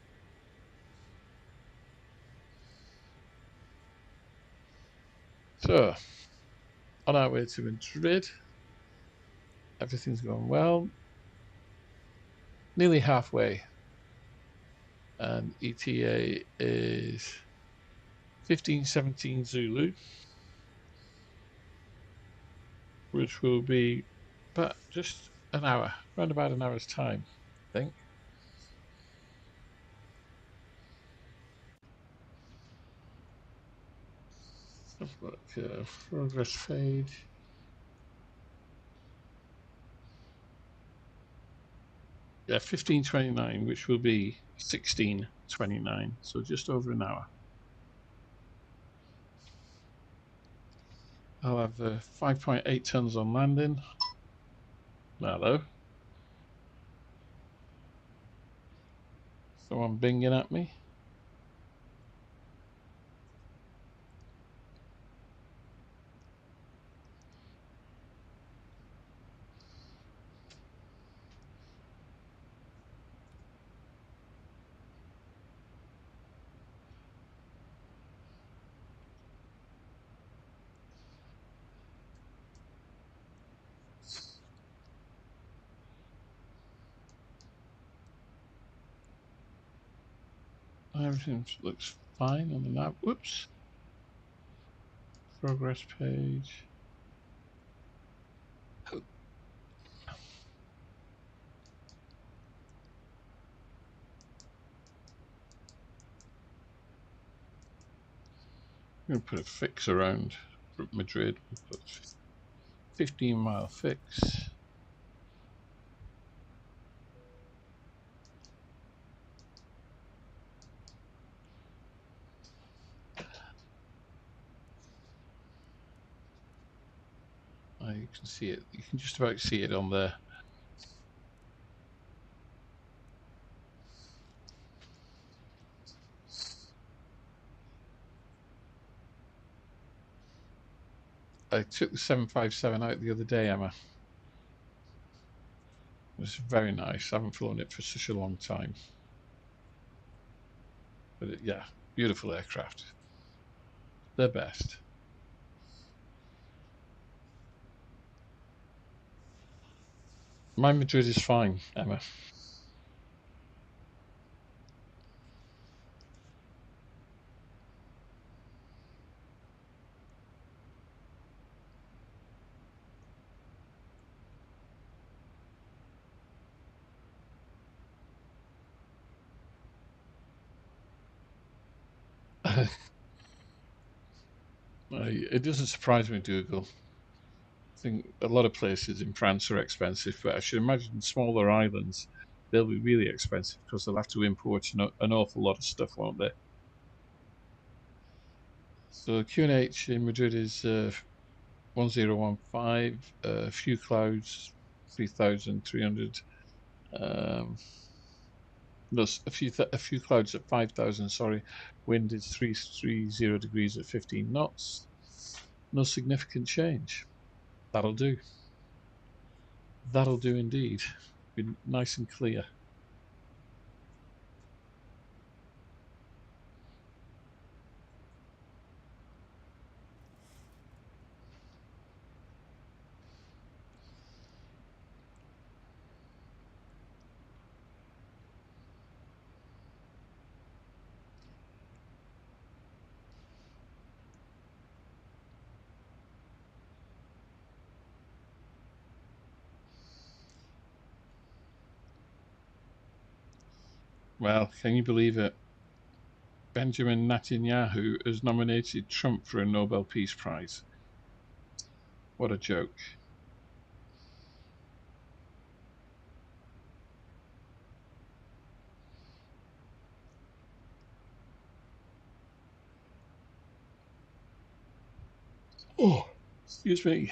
So, on our way to Madrid. Everything's going well. Nearly halfway. And ETA is 1517 Zulu, which will be about just an hour, around about an hour's time, I think. Let's have a look, progress page. Yeah, 1529, which will be 1629, so just over an hour. I'll have 5.8 tons on landing. Hello. Someone binging at me. Everything looks fine on the map. Whoops. Progress page. I'm going to put a fix around Madrid. We'll put 15-mile fix. You can see it. You can just about see it on there. I took the 757 out the other day, Emma. It was very nice. I haven't flown it for such a long time. But yeah, beautiful aircraft. They're best. My Madrid is fine, Emma. It doesn't surprise me, Dougal. I think a lot of places in France are expensive, but I should imagine smaller islands, they'll be really expensive because they'll have to import an awful lot of stuff, won't they? So QNH in Madrid is 1015, few clouds, 3,300. No, a few clouds at 5,000. Sorry, wind is 330 degrees at 15 knots. No significant change. That'll do. That'll do indeed. Be nice and clear. Well, can you believe it? Benjamin Netanyahu has nominated Trump for a Nobel Peace Prize. What a joke. Oh, excuse me.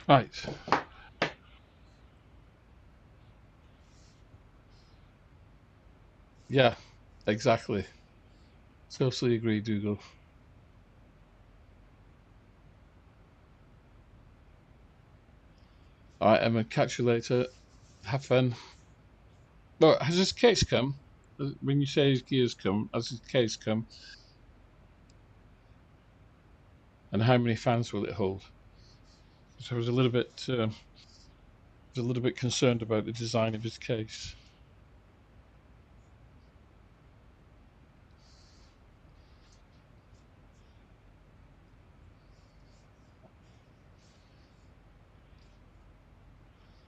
Right. Yeah, exactly. Totally agree, Dougal. All right, Emma, catch you later. Have fun. Well, has his case come? When you say his gears come, has his case come? And how many fans will it hold? So I was a little bit concerned about the design of his case.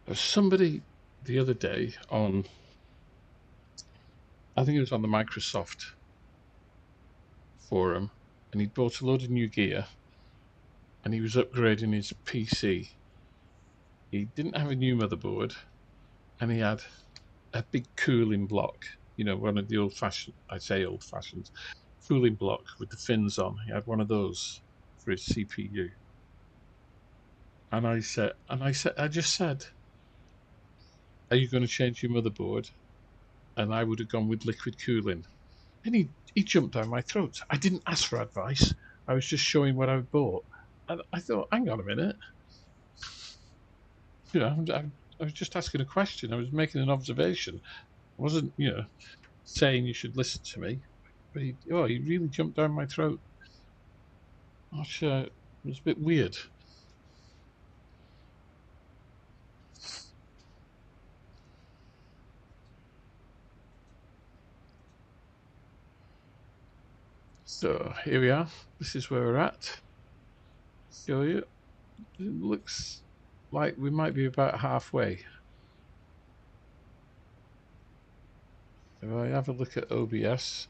There was somebody the other day on, I think it was on the Microsoft forum, and he'd bought a load of new gear, and he was upgrading his PC. He didn't have a new motherboard, and he had a big cooling block. You know, one of the old-fashioned, I say old-fashioned, cooling block with the fins on. He had one of those for his CPU. And I just said, are you going to change your motherboard? And I would have gone with liquid cooling. And he jumped down my throat. I didn't ask for advice. I was just showing what I bought. And I thought, hang on a minute. You know, I was just asking a question. I was making an observation. I wasn't, saying you should listen to me. But he really jumped down my throat. Which was a bit weird. So here we are. This is where we're at. Show you. It looks like we might be about halfway. If I have a look at OBS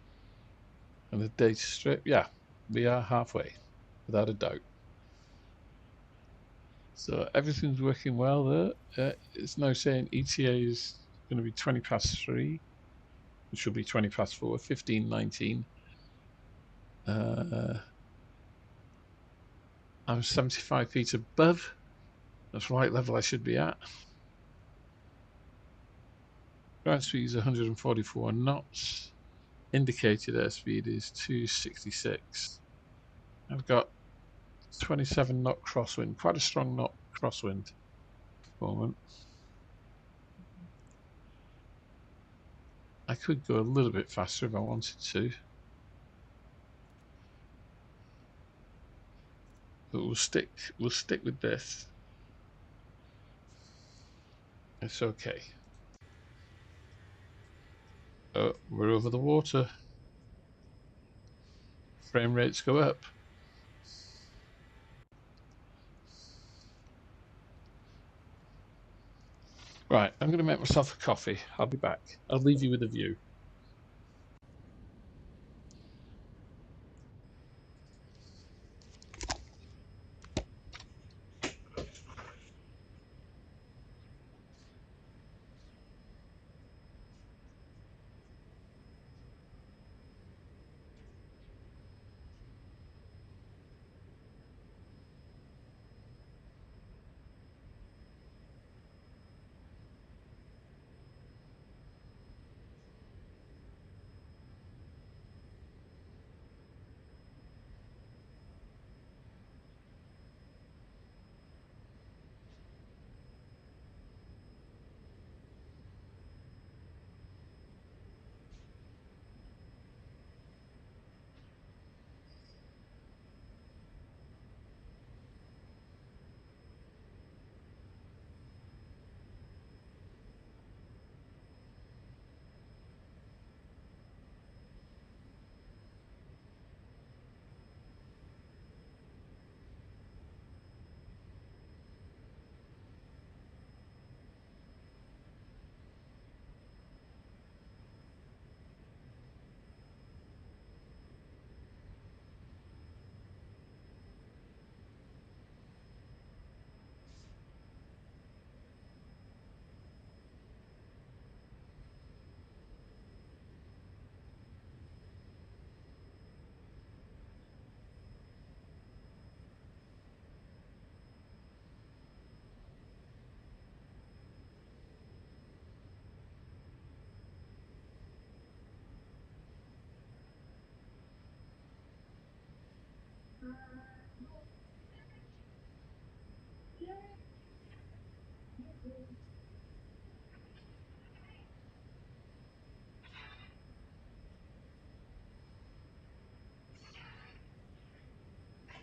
and the data strip, yeah, we are halfway, without a doubt. So everything's working well there. It's now saying ETA is going to be 3:20. which will be 20 past 4, 15:19. I'm 75 feet above the flight level I should be at. Ground speed is 144 knots. Indicated airspeed is 266. I've got 27 knot crosswind, quite a strong knot crosswind at the moment. I could go a little bit faster if I wanted to, but we'll stick with this. It's okay. Oh, we're over the water. Frame rates go up. Right, I'm going to make myself a coffee. I'll be back. I'll leave you with a view.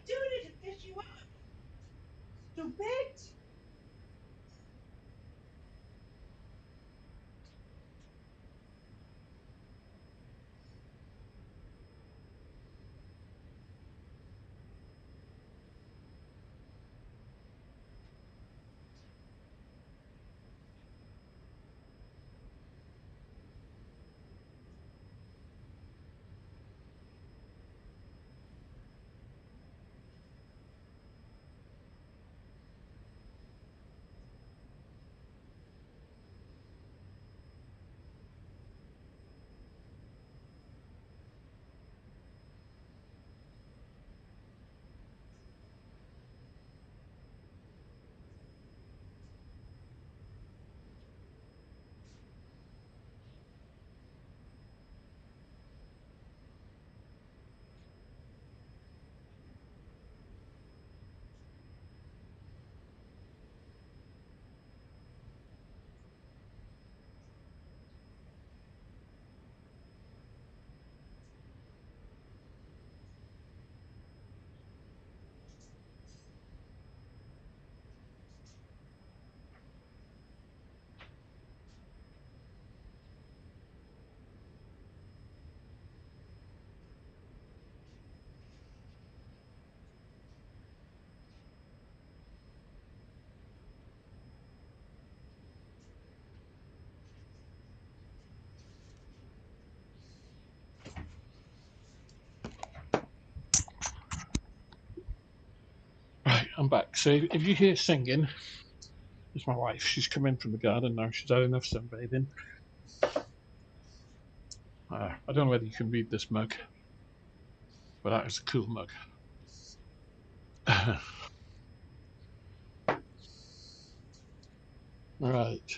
Doing it to piss you off. Stupid.
Right, I'm back. So if you hear singing, it's my wife. She's come in from the garden now. She's had enough sunbathing. I don't know whether you can read this mug, but that is a cool mug. Right.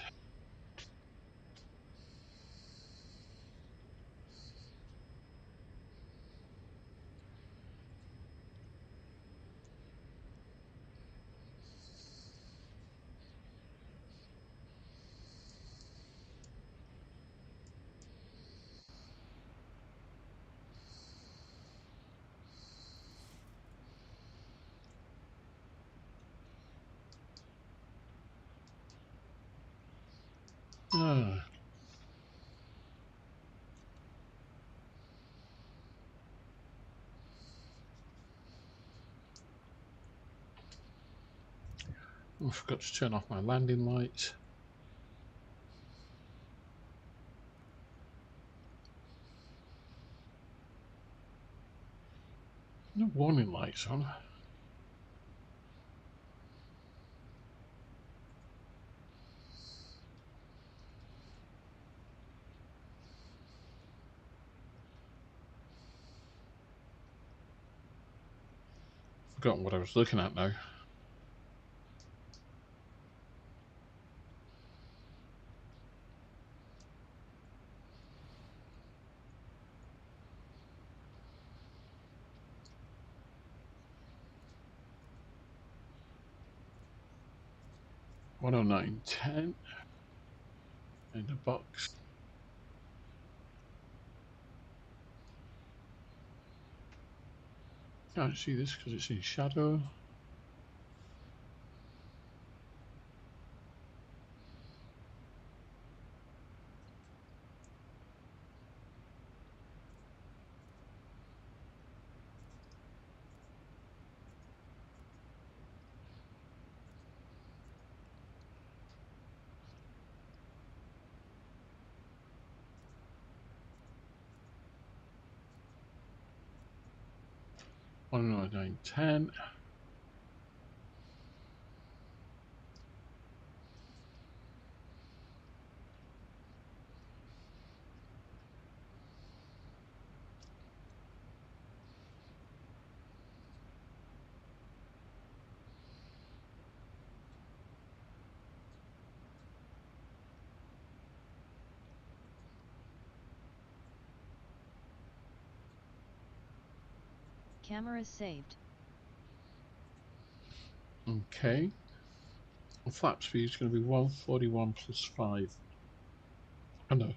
Ah. I forgot to turn off my landing light. No warning lights on. Forgotten what I was looking at now. $109.10 in the box. Can't see this because it's in shadow. $109.10.
Cameras saved.
Okay. The flap speed is going to be 141 plus 5. Oh no.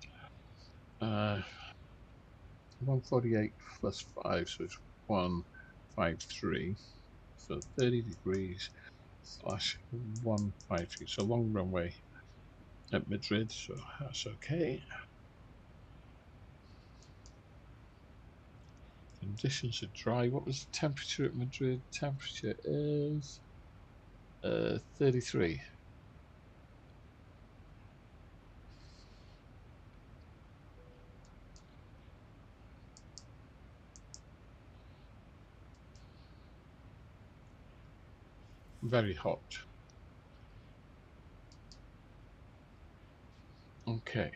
148 plus 5, so it's 153. So 30 degrees slash 153. So long runway at Madrid, so that's okay. Conditions are dry. What was the temperature at Madrid? Temperature is 33. Very hot. Okay.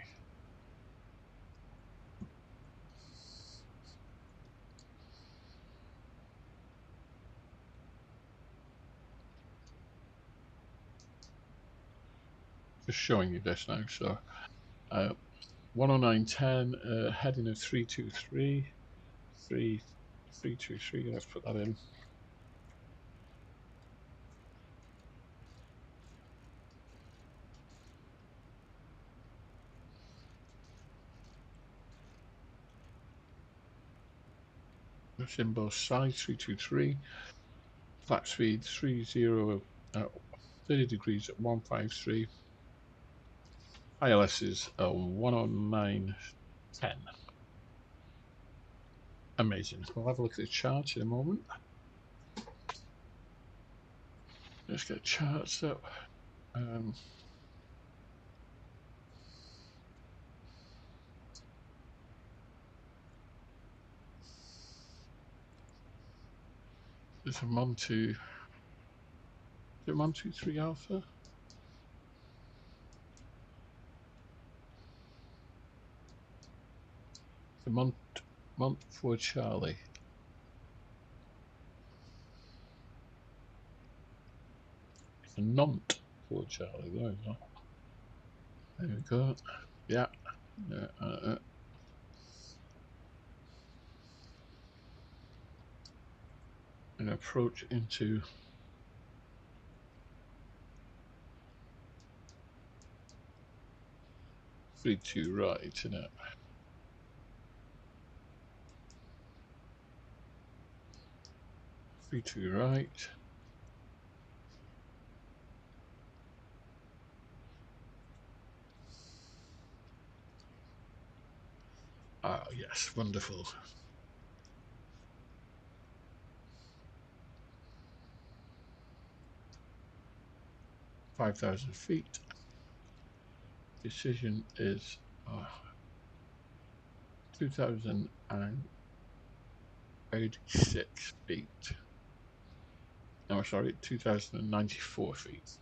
Just showing you this now. So 109.10, heading of 323. 323, let's put that in. That's in both sides, 323. Flap speed 30, 30 degrees at 153. ILS is 109.10. Amazing. We'll have a look at the chart in a moment. Let's get charts up. There's a Montu. Is it Montu 3 Alpha? The Mont for Charlie. It's a Nont for Charlie. There we go. There we go. Yeah. An approach into three two right, isn't it? Three two right. Ah, yes, wonderful. 5,000 feet. Decision is 2,086 feet. No, sorry, 2,094 feet.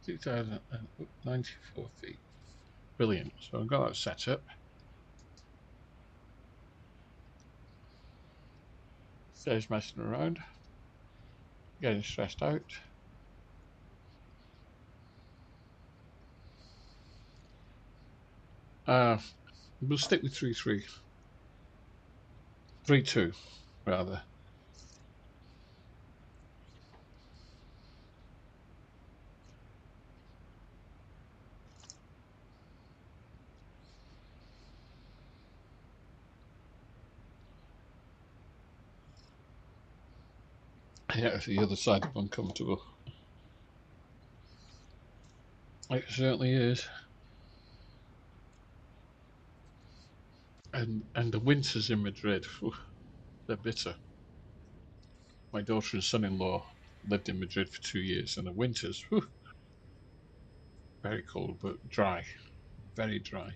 $2,094 feet. Brilliant. So I've got that set up. Saves messing around. Getting stressed out. We'll stick with 3-3. 3-2, rather. Yeah, it's the other side of uncomfortable. It certainly is. And the winters in Madrid, they're bitter. My daughter and son-in-law lived in Madrid for 2 years, and the winters, very cold but dry, very dry.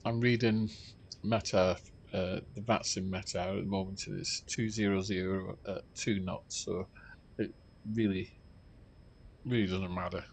I'm reading Meta, the VATS in Meta at the moment, and it's 200 at 2 knots, so it really doesn't matter.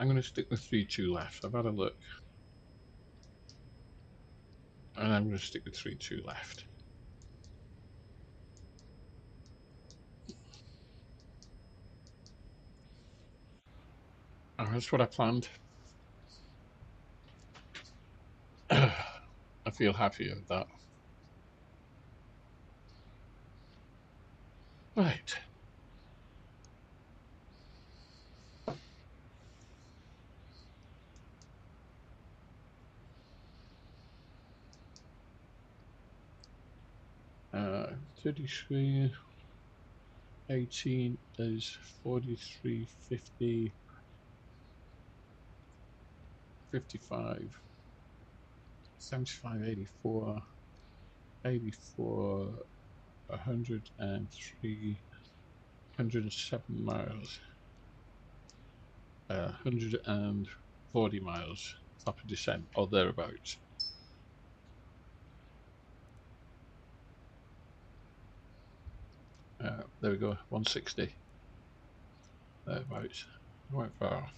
I'm going to stick with 3-2 left. I've had a look. And I'm going to stick with 3-2 left. And that's what I planned. I feel happy with that. Right. Uh, 33, 18 is 43, 50, 55, 75, 84, 84, 103, 107 miles, 140 miles top of descent or thereabouts. There we go, 160 thereabouts. I went far off.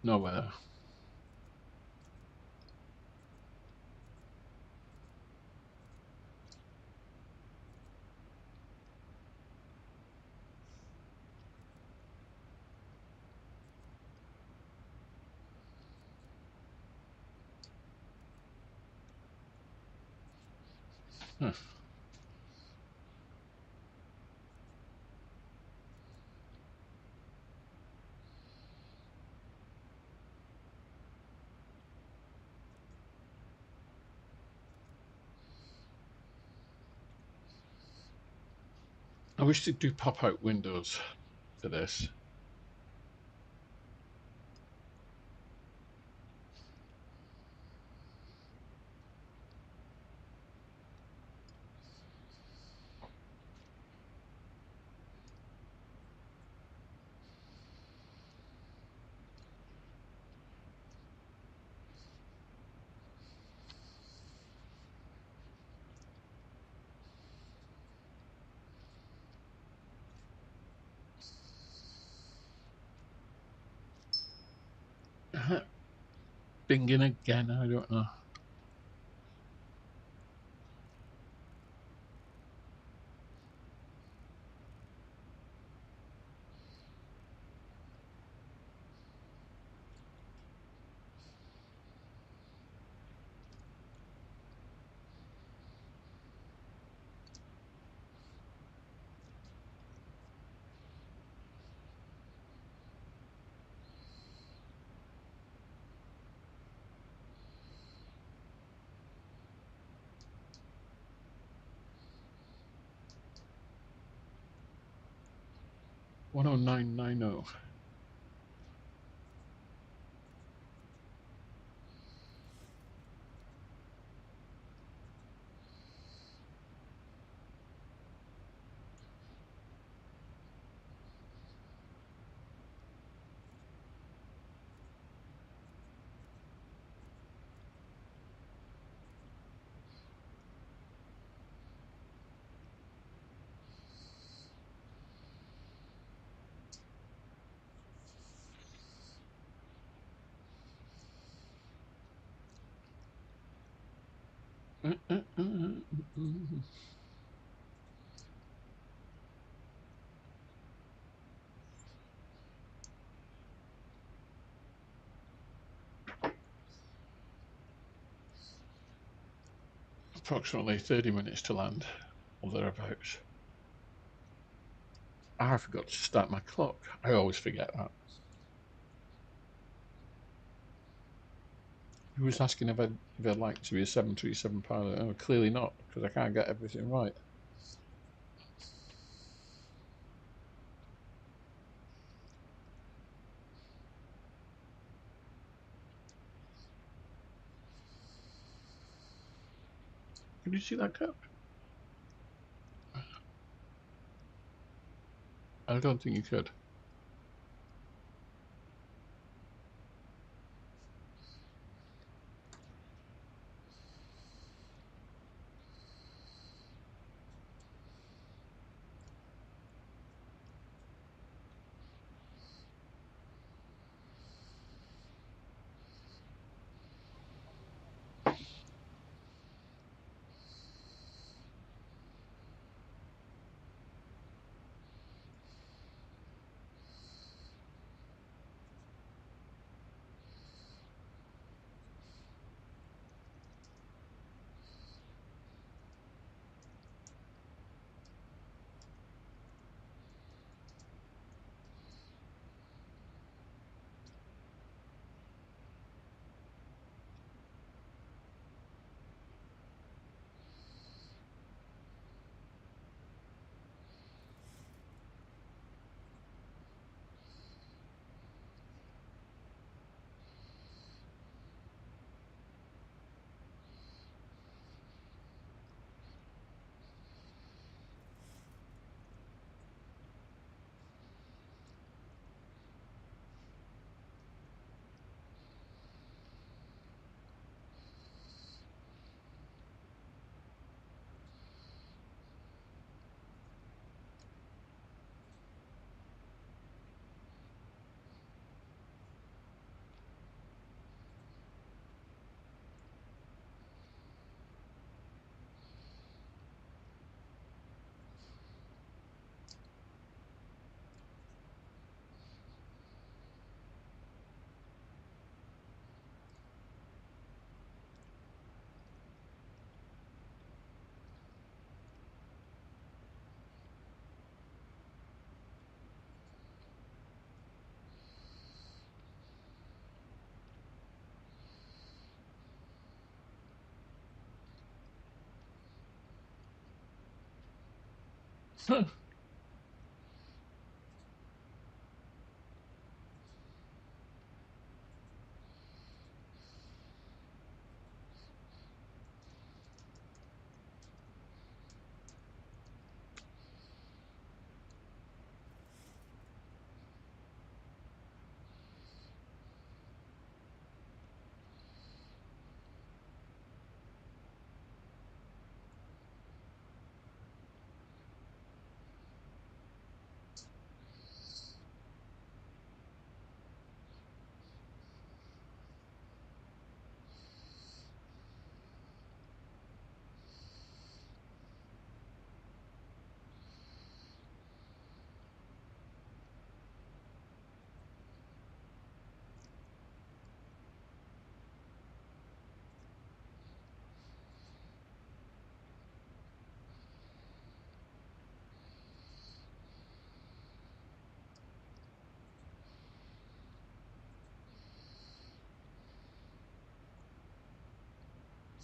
No weather. Huh. I wish they'd do pop-out windows for this. Binging again, I don't know. $109.90. Approximately 30 minutes to land, or thereabouts. I forgot to start my clock. I always forget that. He was asking if I'd like to be a 737 pilot. Oh, clearly not, because I can't get everything right. Can you see that cup? I don't think you could.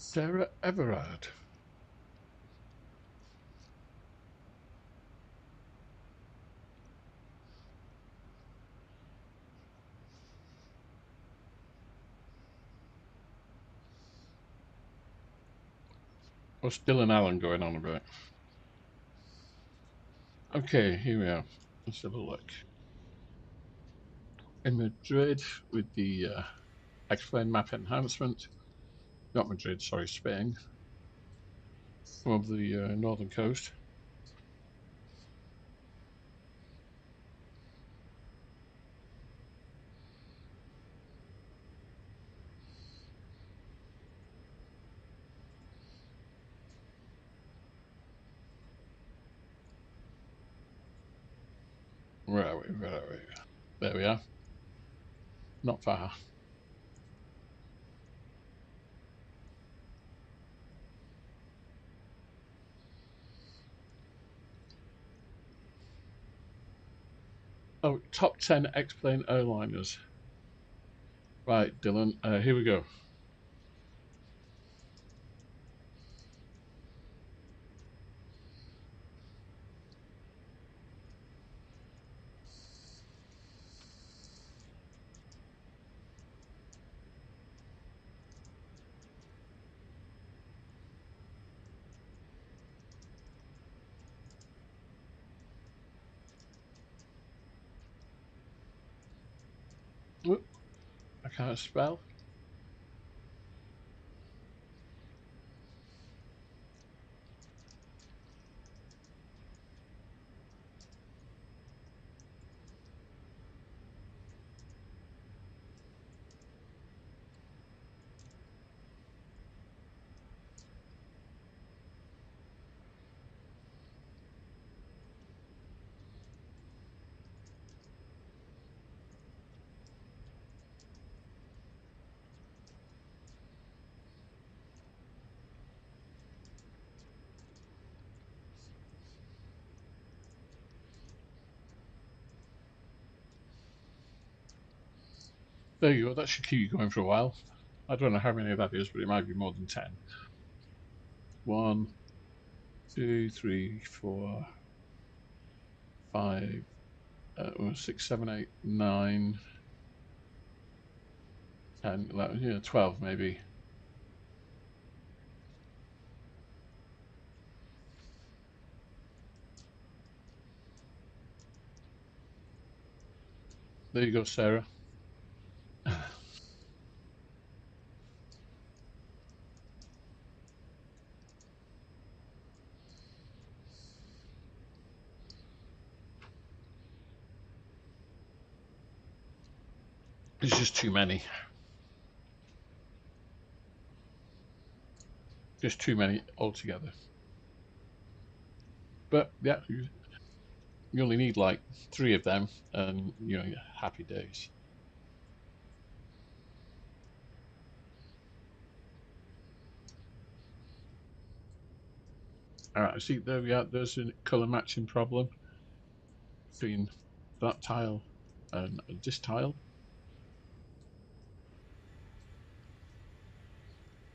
Sarah Everard. What's Dylan Allen going on about? Okay, here we are. Let's have a look. In Madrid with the explain map enhancement. Not Madrid, sorry, Spain. Some of the northern coast. Where are we? Where are we? There we are. Not far. Oh, top 10 X-plane airliners. Right, Dylan, here we go. Whoop, I can't spell. There you go, that should keep you going for a while. I don't know how many that is, but it might be more than 10. 1, 2, 3, 4, 5, 6, 7, 8, 9, 10, 11, 12 maybe. There you go, Sarah. It's just too many. Just too many altogether. But yeah, you only need like 3 of them and you're happy days. Alright, see there we are, there's a colour matching problem between that tile and this tile.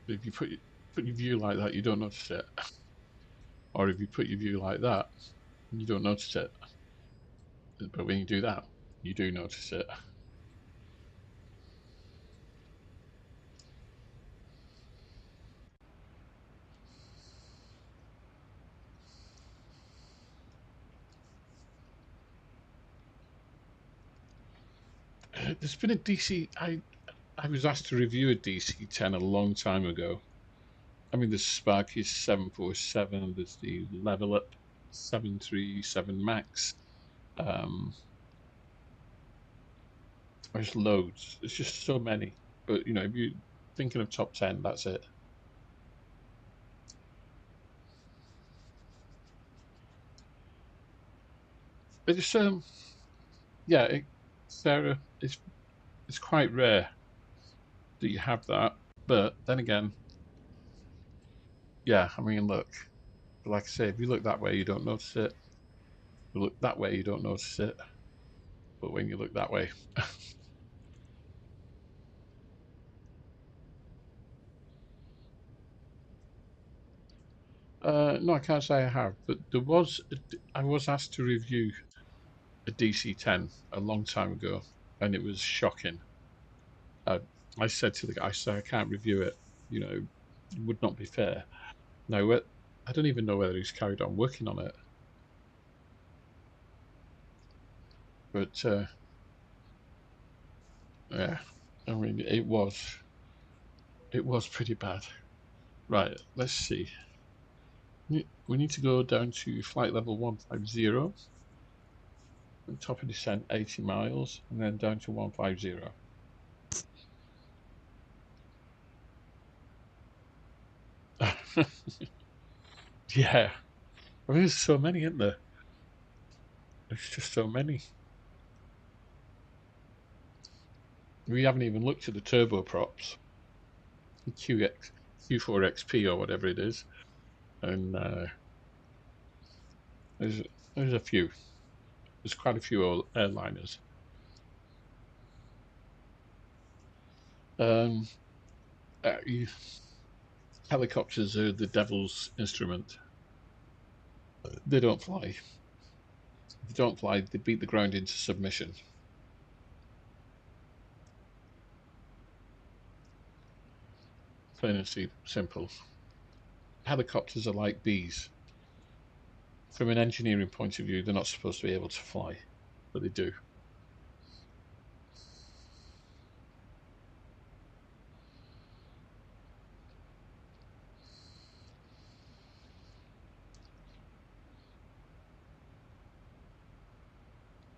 If you put your view like that, you don't notice it. Or if you put your view like that, You don't notice it. But when you do that, you do notice it. There's been a DC. I was asked to review a DC-10 a long time ago. I mean, the Sparky 747. There's the Level Up 737 Max. There's loads. There's just so many. But you know, if you're thinking of top 10, that's it. But it's yeah, Sarah, it's quite rare that you have that. But then again, yeah, I mean, look, like I say, if you look that way, you don't notice it. You look that way, you don't notice it. But when you look that way, no, I can't say I have. But I was asked to review a DC-10 a long time ago, and it was shocking. Uh, I said to the guy, I said, I can't review it. You know, it would not be fair. Now, I don't even know whether he's carried on working on it. But yeah, I mean, it was pretty bad. Right, let's see. We need to go down to flight level 150. Top of descent 80 miles, and then down to 150. Yeah, I mean, there's so many, isn't there? There's just so many. We haven't even looked at the turboprops, Q4XP or whatever it is, and there's a few. There's quite a few airliners. Um, uh, Helicopters are the devil's instrument. They don't fly. They don't fly. They beat the ground into submission. Plain and simple. Helicopters are like bees. From an engineering point of view, they're not supposed to be able to fly, but they do.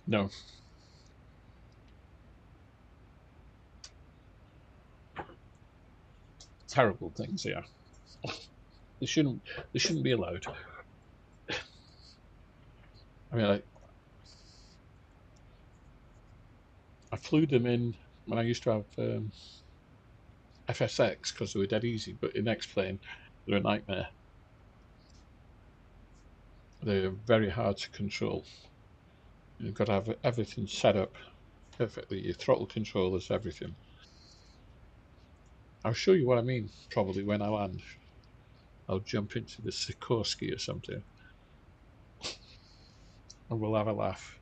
No. Terrible things, yeah. They shouldn't be allowed. I mean, I flew them in when I used to have FSX because they were dead easy, but in X-Plane, they're a nightmare. They're very hard to control. You've got to have everything set up perfectly. Your throttle controllers, everything. I'll show you what I mean probably when I land. I'll jump into the Sikorsky or something, and we'll have a laugh.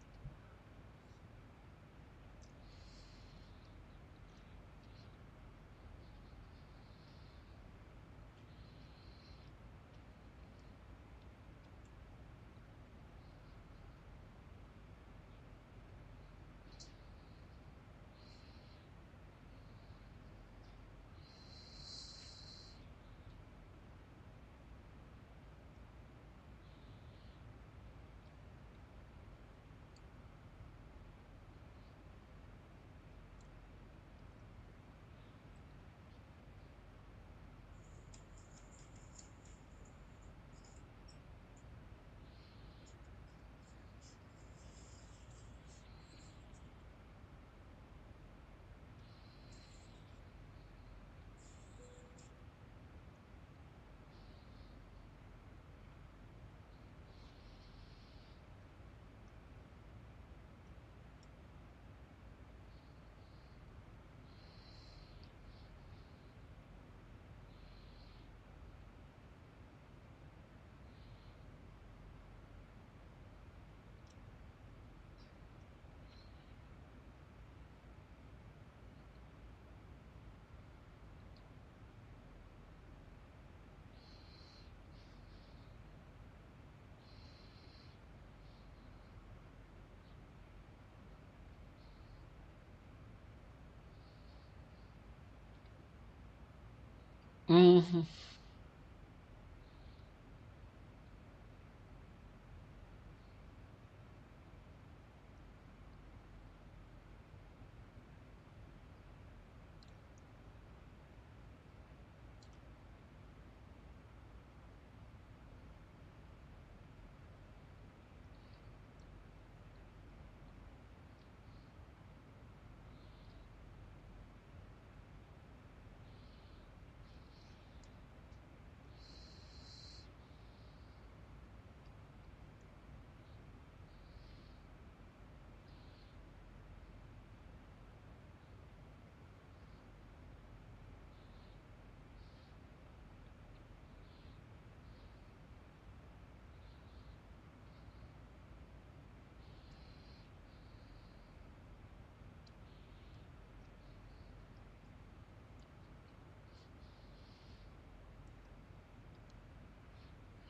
Mm-hmm.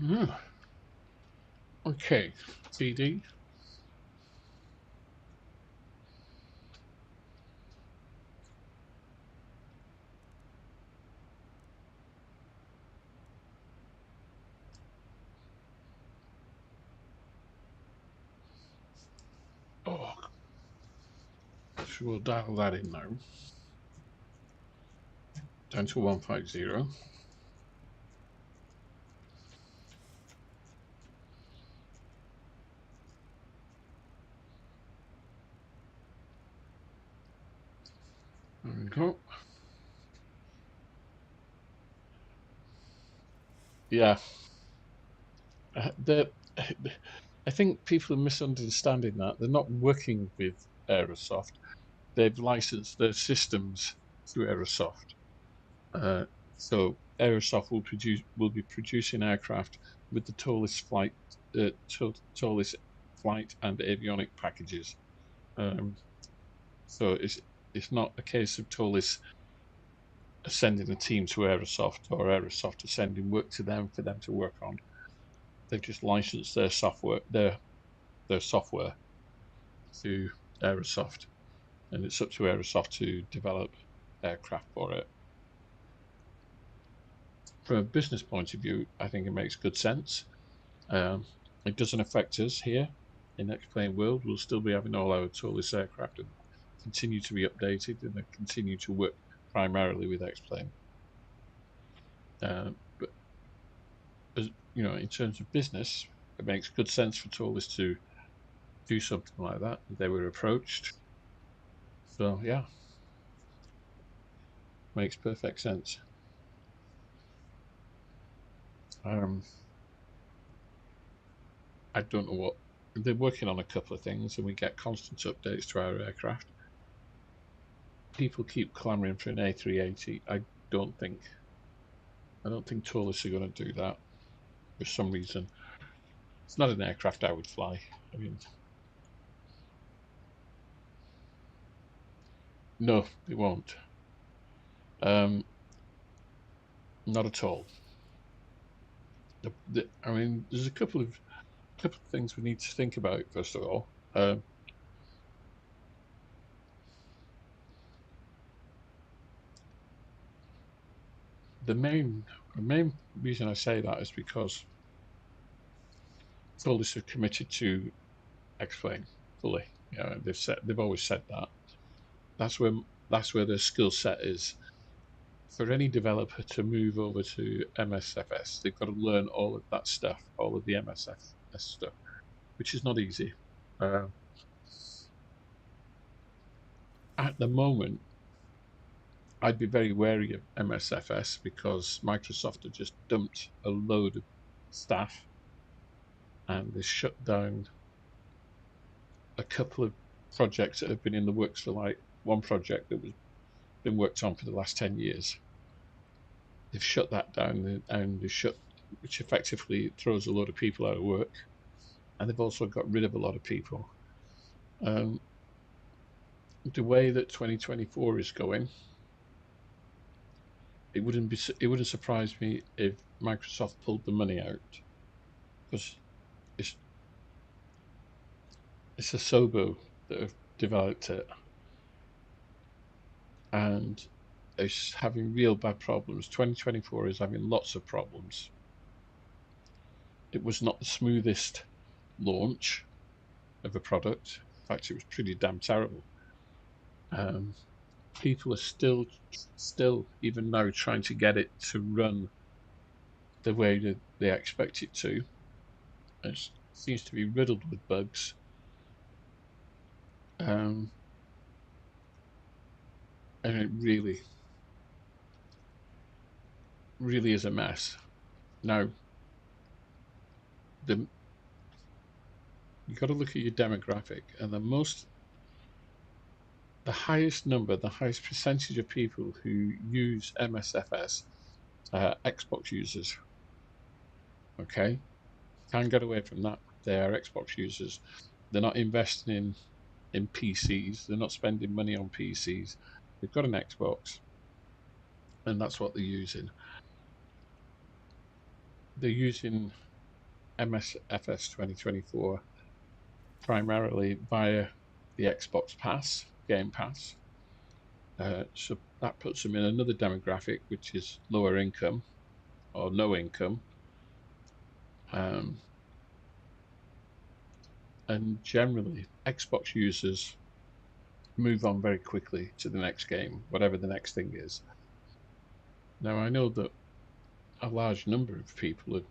Mm. Okay, CD. Oh, so we'll dial that in now. Down to 150. There we go. Yeah. I think people are misunderstanding that. They're not working with Aerosoft. They've licensed their systems to Aerosoft. So Aerosoft will be producing aircraft with the tallest flight and avionic packages. Um, so it's not a case of Tollis sending a team to Aerosoft or Aerosoft sending work to them for them to work on. They've just licensed their software to Aerosoft, and it's up to Aerosoft to develop aircraft for it. From a business point of view, I think it makes good sense. It doesn't affect us here in X-Plane World. We'll still be having all our tallest aircraft and continue to be updated and continue to work primarily with X-Plane. But as you know, in terms of business, it makes good sense for Tallest to do something like that. They were approached, so yeah, makes perfect sense. Um, I don't know what they're working on a couple of things, and we get constant updates to our aircraft. People keep clamoring for an A380. I don't think Tallest are going to do that for some reason. It's not an aircraft I would fly. I mean, no, they won't. Um, not at all. I mean, there's a couple of things we need to think about. First of all, the main reason I say that is because Tallest are committed to X-Plane fully. You know, they've always said that. That's where their skill set is. For any developer to move over to MSFS, they've got to learn all of that stuff, all of the MSFS stuff, which is not easy. At the moment, I'd be very wary of MSFS because Microsoft have just dumped a load of staff and they shut down a couple of projects that have been in the works for like one project that was been worked on for the last 10 years. They've shut that down and which effectively throws a lot of people out of work. And they've also got rid of a lot of people. The way that 2024 is going, it wouldn't surprise me if Microsoft pulled the money out because it's Asobo that have developed it, and is having real bad problems. 2024 is having lots of problems. It was not the smoothest launch of a product. In fact, it was pretty damn terrible. People are still even now trying to get it to run the way that they expect it to. It seems to be riddled with bugs. And it really is a mess. Now, you've got to look at your demographic, and the highest percentage of people who use MSFS are Xbox users. Okay, can't get away from that. They are Xbox users. They're not investing in PCs. They're not spending money on PCs. They've got an Xbox, and that's what they're using. They're using MSFS 2024 primarily via the Xbox Pass, Game Pass. So that puts them in another demographic, which is lower income or no income. And generally, Xbox users move on very quickly to the next game, whatever the next thing is. Now, I know that a large number of people have,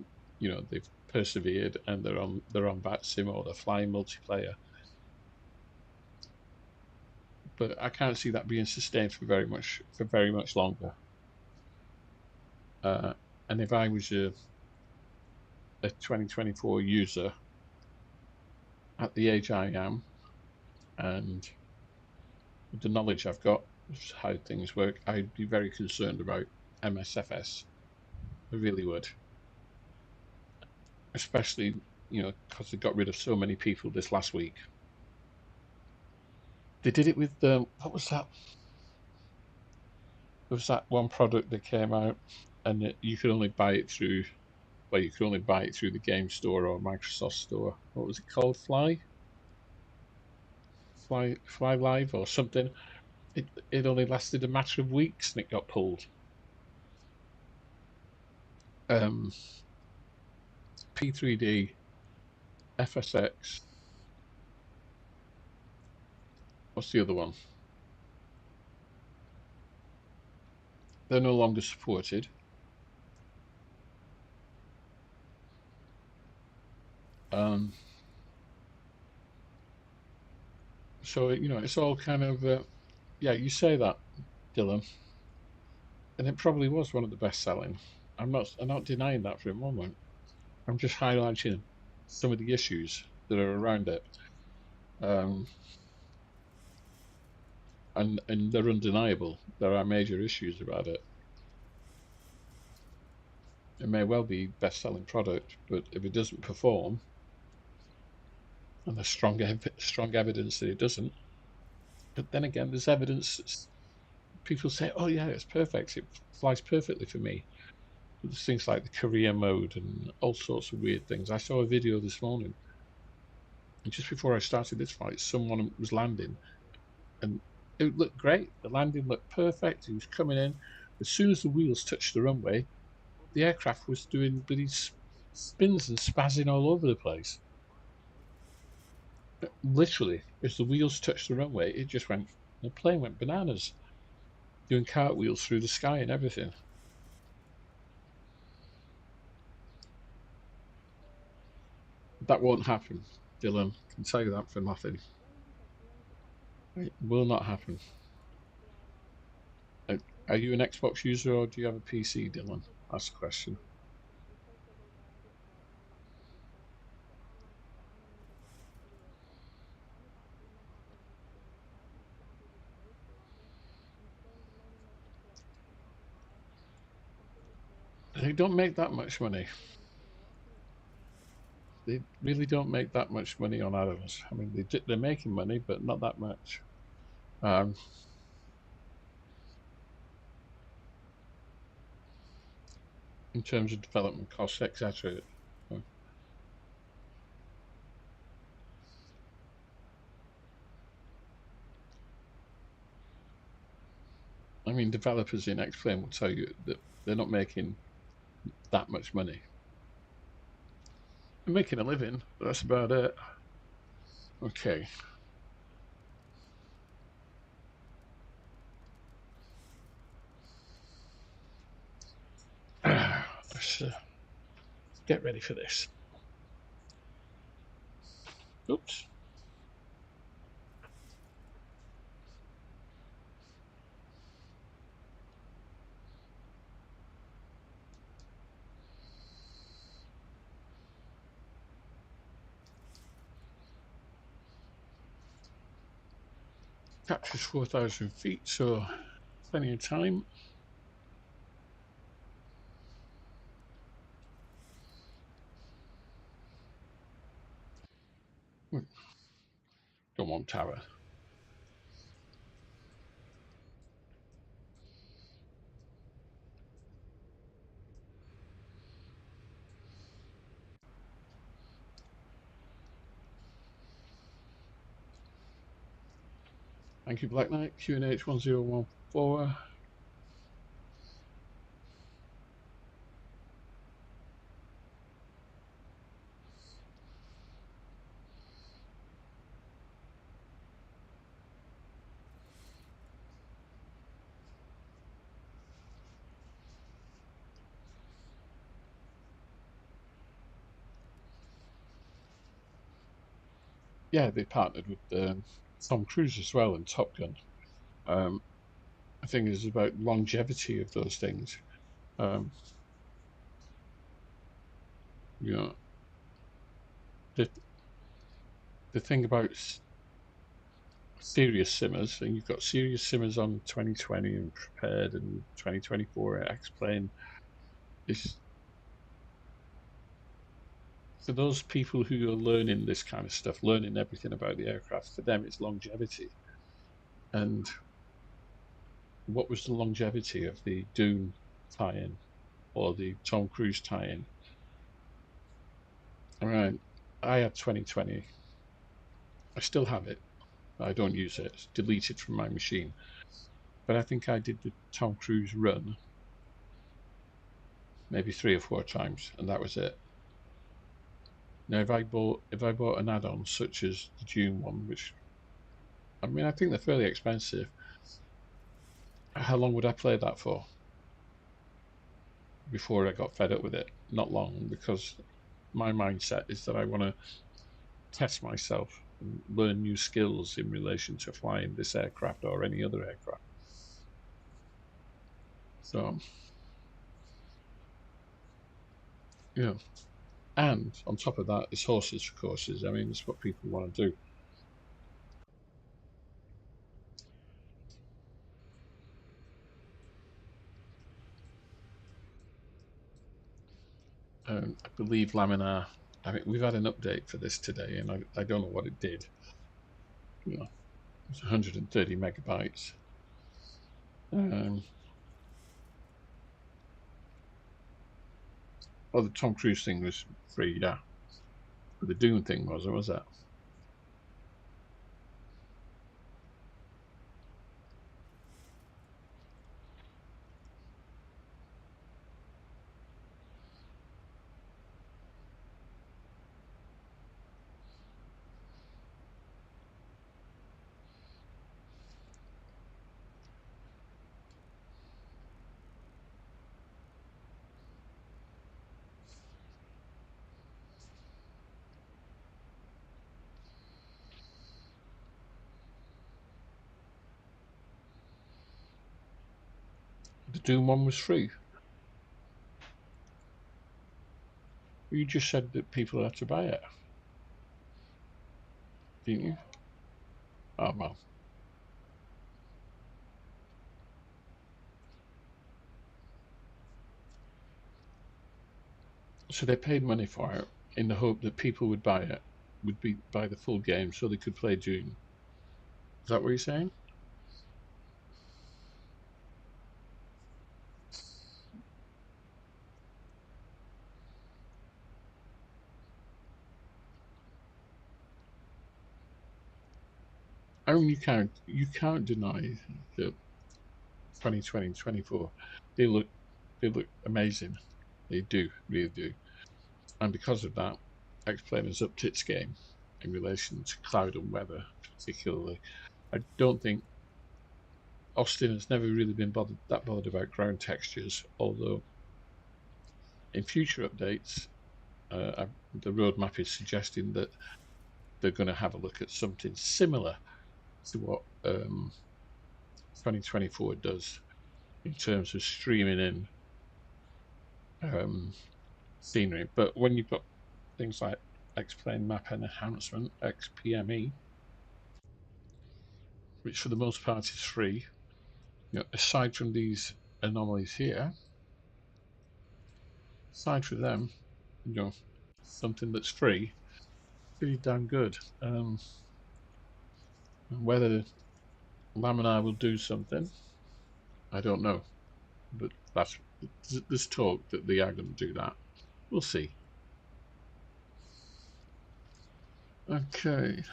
they've persevered and they're on VATSIM or they're flying multiplayer, but I can't see that being sustained for very much longer. And if I was a 2024 user at the age I am, and with the knowledge I've got of how things work, I'd be very concerned about MSFS. I really would. Especially, because they got rid of so many people this last week. They did it with what was that? There was that one product that came out, and you could only buy it through the Game Store or Microsoft Store. What was it called? Fly Live or something. It only lasted a matter of weeks and it got pulled. P3D, FSX. What's the other one? They're no longer supported. So it's all kind of yeah. You say that, Dylan, and it probably was one of the best selling. I'm not denying that for a moment. I'm just highlighting some of the issues that are around it, and they're undeniable. There are major issues about it. It may well be best-selling product, but if it doesn't perform, and there's strong evidence that it doesn't, but then again, there's evidence. People say, "Oh yeah, it's perfect. It flies perfectly for me." But there's things like the career mode and all sorts of weird things. I saw a video this morning, and just before I started this flight, someone was landing, and it looked great. The landing looked perfect. He was coming in. As soon as the wheels touched the runway, the aircraft was doing bloody spins and spazzing all over the place. Literally, as the wheels touched the runway, the plane went bananas, doing cartwheels through the sky and everything. That won't happen, Dylan. I can tell you that for nothing. It will not happen. Are you an Xbox user or do you have a PC, Dylan? That's the question. They don't make that much money. They really don't make that much money on add-ons. I mean, they're making money, but not that much. In terms of development costs, etc. I mean, developers in X-Plane will tell you that they're not making that much money. They're making a living, but that's about it. Okay. Let's get ready for this. Oops. Captures 4,000 feet, so plenty of time. Don't want tower. Thank you, Black Knight. QNH 1014. Yeah, they partnered with Tom Cruise as well and Top Gun. I think it's about longevity of those things. You know, the thing about serious simmers, and you've got serious simmers on 2020 and Prepared and 2024 at X-Plane, is for those people who are learning this kind of stuff, learning everything about the aircraft, for them it's longevity. And what was the longevity of the Dune tie-in or the Tom Cruise tie-in? All right, I had 2020. I still have it. I don't use it. It's deleted from my machine. But I think I did the Tom Cruise run maybe 3 or 4 times, and that was it. Now, if I bought an add-on such as the Dune one, which I mean, I think they're fairly expensive. How long would I play that for before I got fed up with it? Not long, because my mindset is that I want to test myself and learn new skills in relation to flying this aircraft or any other aircraft. So, yeah. And on top of that, it's horses for courses. I mean, it's what people want to do. I believe Laminar, I mean, we've had an update for this today, and I don't know what it did. You know, it's 130 megabytes. Oh, the Tom Cruise thing was free, yeah. But the Dune thing was, or was that? The Dune one was free. You just said that people had to buy it, didn't you? Oh, well. So they paid money for it in the hope that people would buy it, buy the full game so they could play Dune. Is that what you're saying? I mean, you can't deny that 2020 and 24, they look amazing. They do, really do. And because of that, X-Plane has upped its game in relation to cloud and weather, particularly. I don't think Austin has never really been bothered about ground textures, although in future updates, the roadmap is suggesting that they're going to have a look at something similar to what 2024 does in terms of streaming in scenery. But when you've got things like X-Plane Map Enhancement, XPME, which for the most part is free, aside from these anomalies here, aside from them, something that's free, pretty damn good. Whether Lam and I will do something, I don't know, but there's talk that they are going to do that. We'll see. Okay.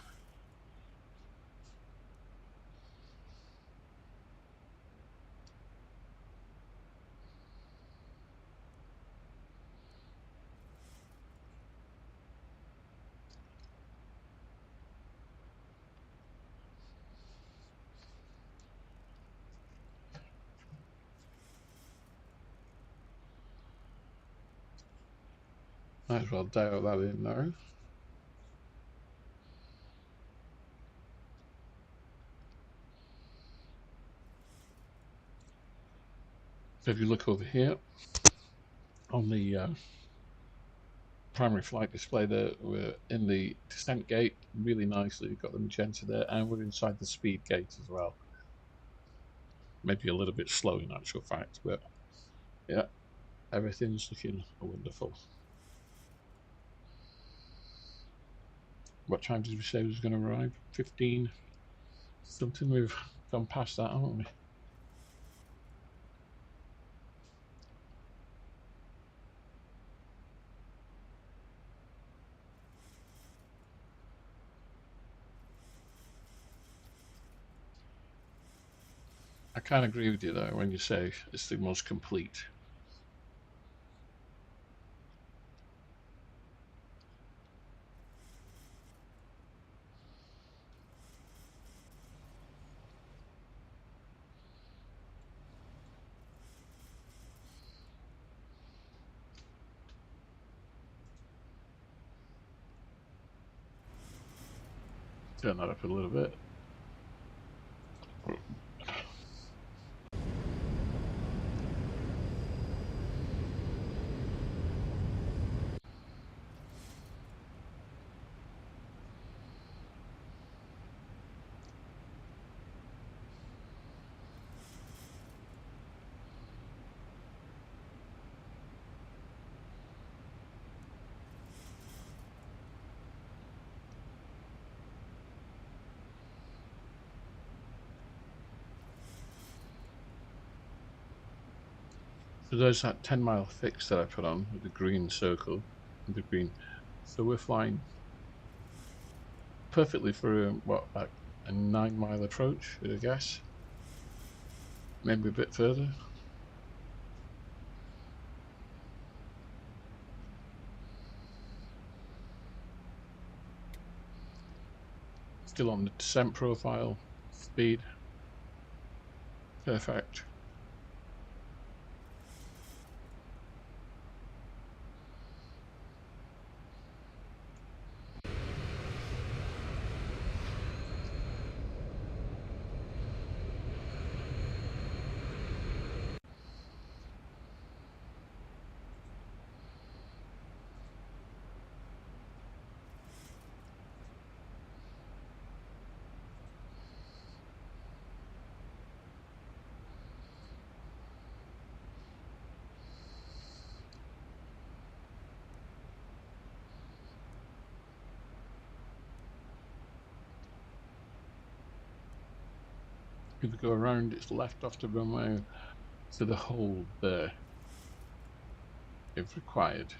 Might as well dial that in now. So if you look over here on the primary flight display there, we're in the descent gate really nicely. We've got the magenta there, and we're inside the speed gate as well. Maybe a little bit slow in actual fact, but yeah, everything's looking wonderful. What time did we say it was going to arrive? 15 something. We've gone past that, haven't we? I can't agree with you though when you say it's the most complete. Turn that up a little bit. So there's that 10-mile fix that I put on with the green circle, the green. So we're flying perfectly for what, like a 9-mile approach, I guess. Maybe a bit further. Still on the descent profile, speed. Perfect. If we go around, it's left off the runway to the hold there, if required.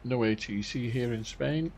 No ATC here in Spain.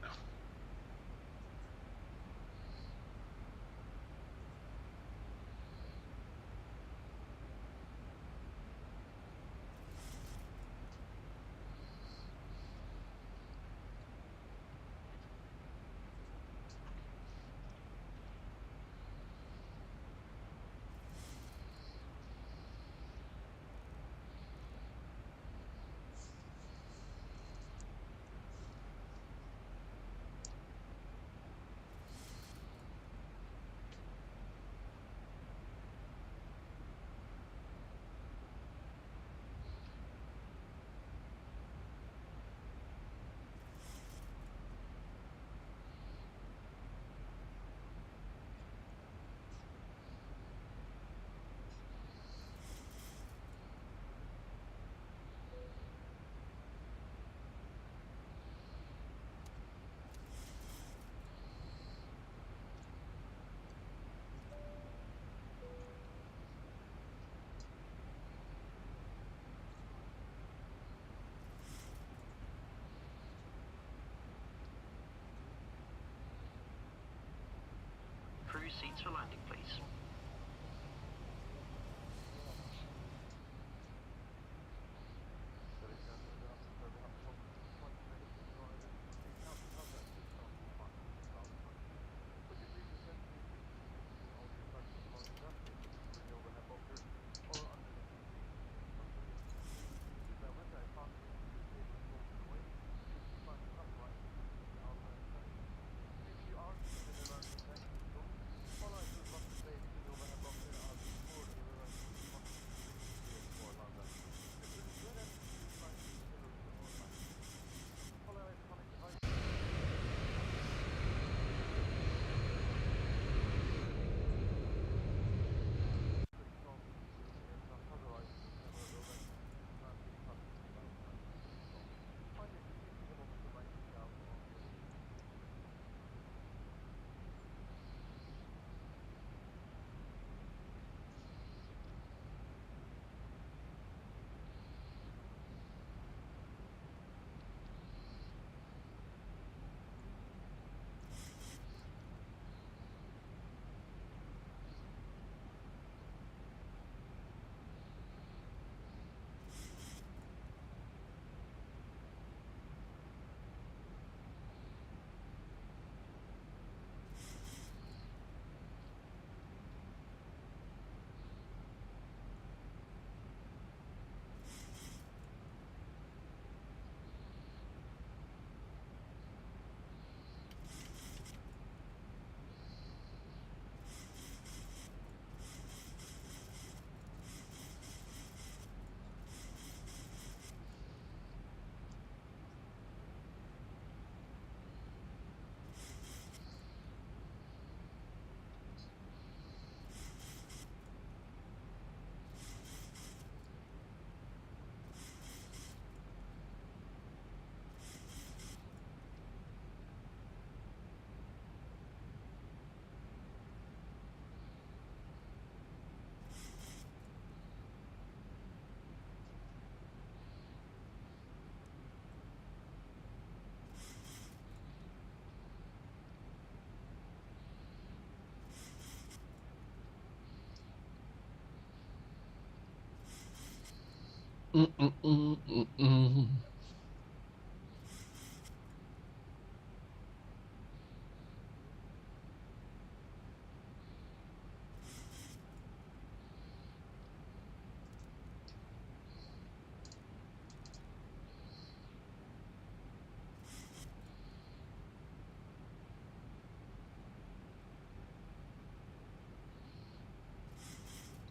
your seats for landing, please.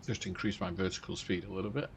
Just increase my vertical speed a little bit.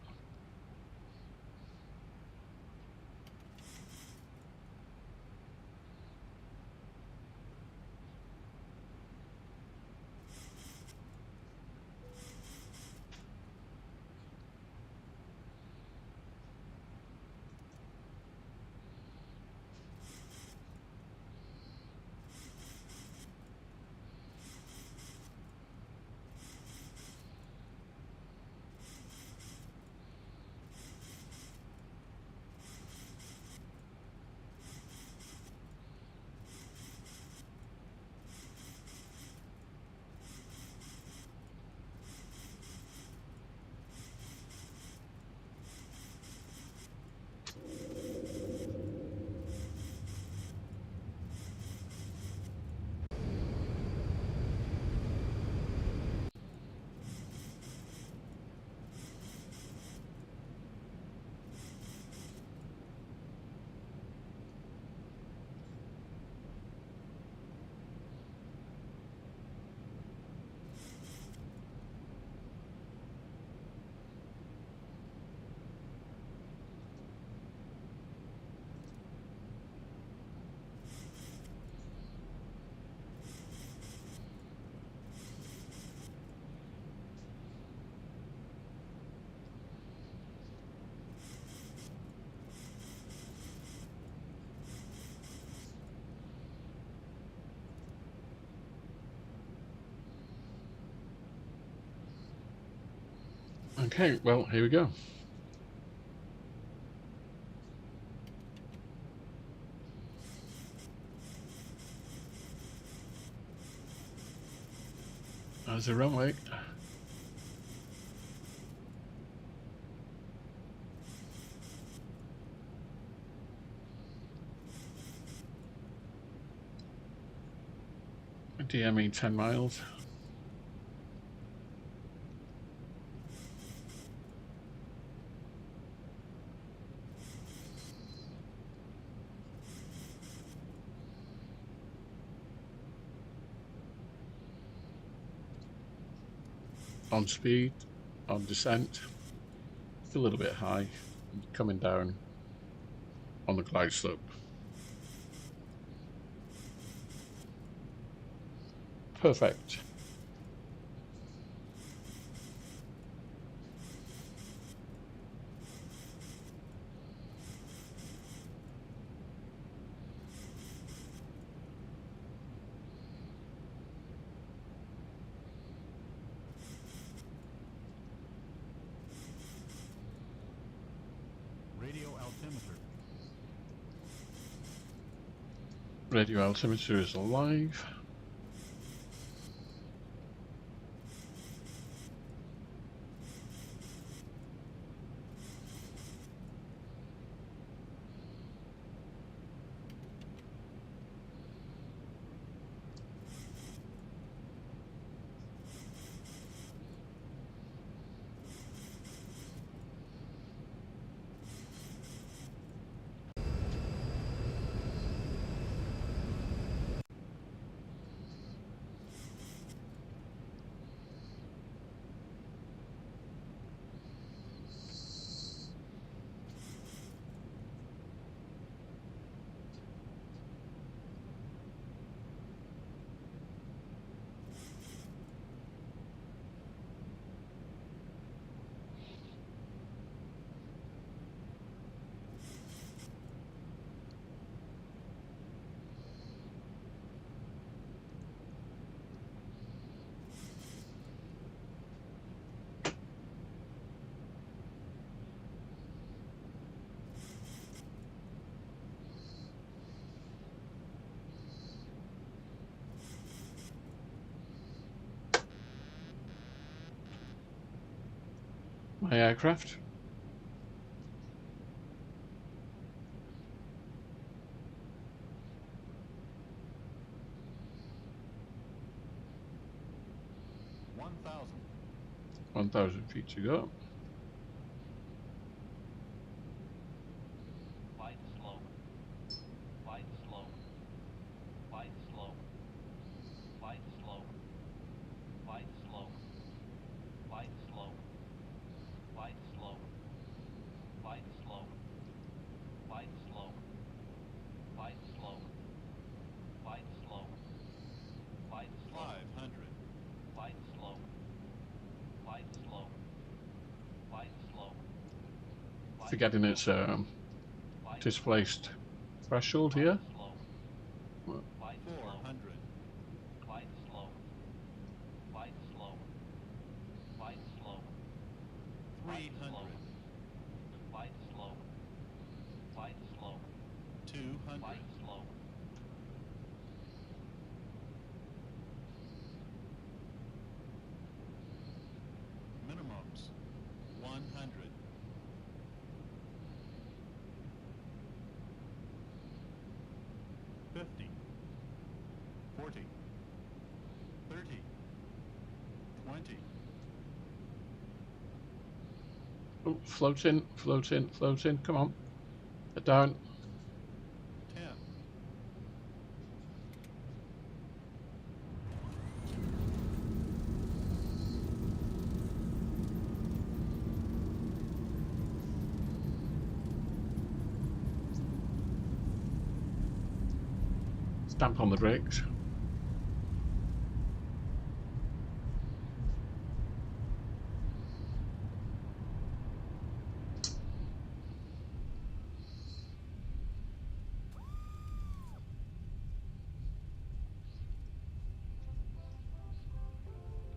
Okay, well, here we go. There's a runway. DME 10 miles. On speed, on descent, it's a little bit high, coming down on the glide slope. Perfect. Radio altimeter is alive. My aircraft. One thousand feet to go.
Flight slow. Flight slow. Flight slow. Flight slow. Flight slow. Flight slow. Flight slow. Flight slow. Flight slow. Flight slow. Flight slow. Flight slow. 500. Flight slow. Flight slow. Flight slow.
Forgetting it's displaced threshold here.
400. Flight slow. Flight slow. Flight slow. 300. Flight slow. Flight slow. 200. Flight slow. Minimums 100. 50. 40. 30. 20.
Oh, floating, floating, floating. Come on. Get down.
10.
Stamp on the brakes.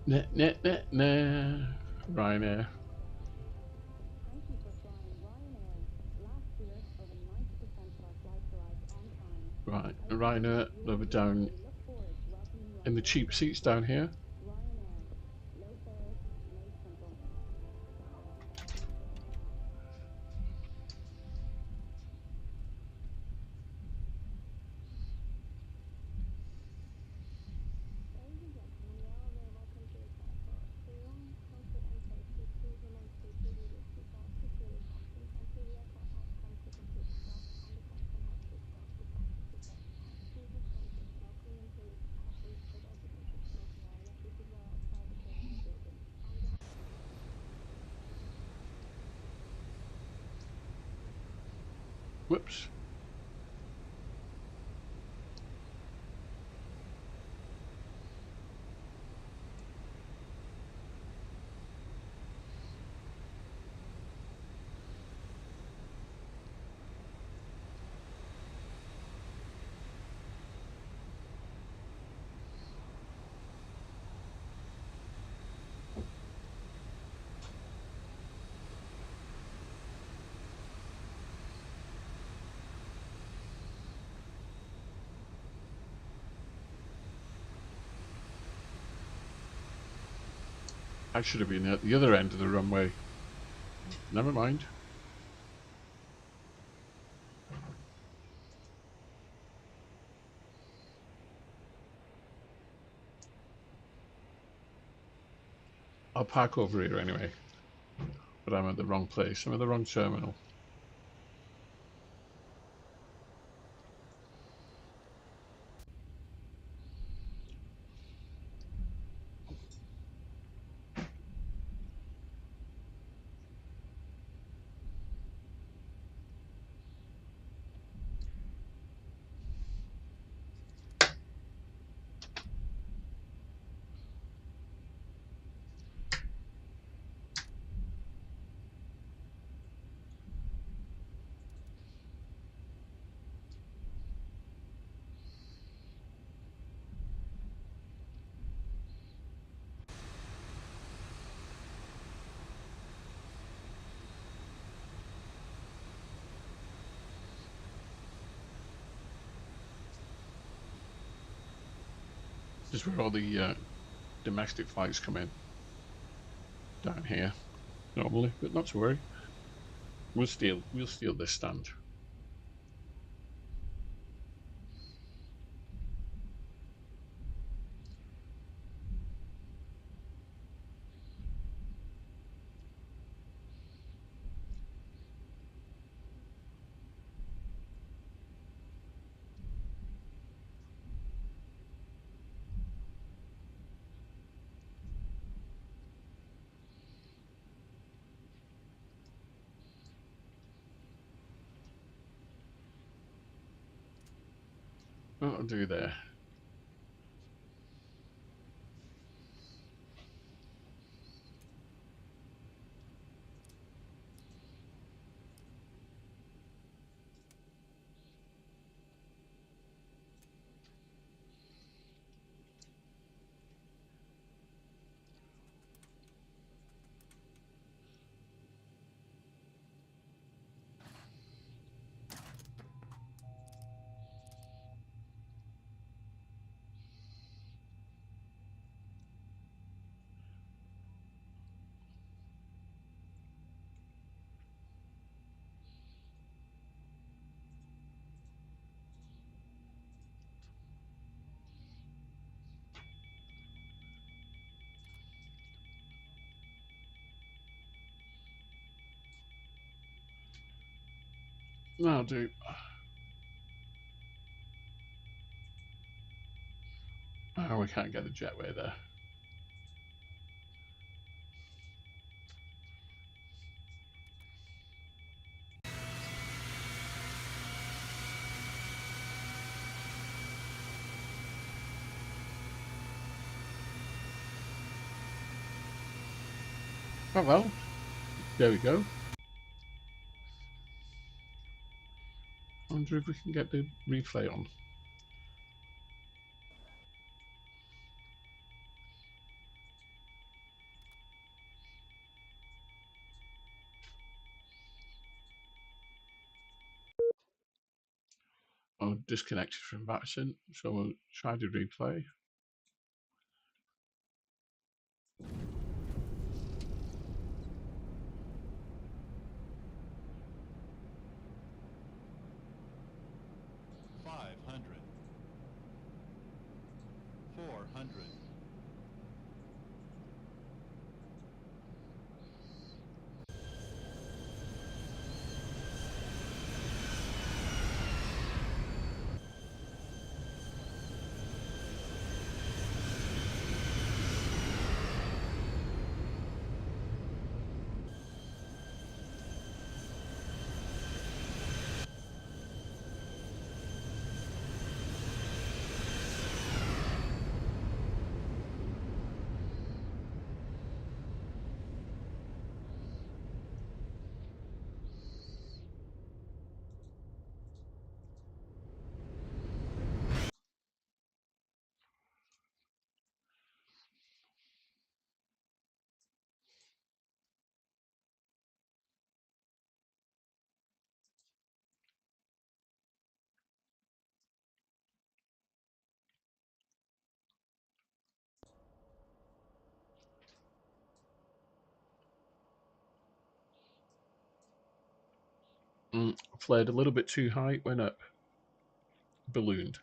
Nah, nah, nah, nah. Ryanair.
Thank you for flying Ryanair. Last year, over 90% of our flights arrived on time.
Right, Ryanair, they'll be down
We look forward to welcoming you
in the
on
cheap
board.
seats down here.
Ryanair,
Whoops. I should have been at the other end of the runway. Never mind. I'll park over here anyway. But I'm at the wrong place. I'm at the wrong terminal. This is where all the domestic flights come in. Down here, normally, but not to worry. We'll steal this stand. What I'll do there. I'll do. Oh, we can't get the jetway there. Oh well, there we go. I wonder if we can get the replay on. Oh, disconnected from Batson, so we'll try to replay.
$500, $400,
Flared a little bit too high, went up, ballooned.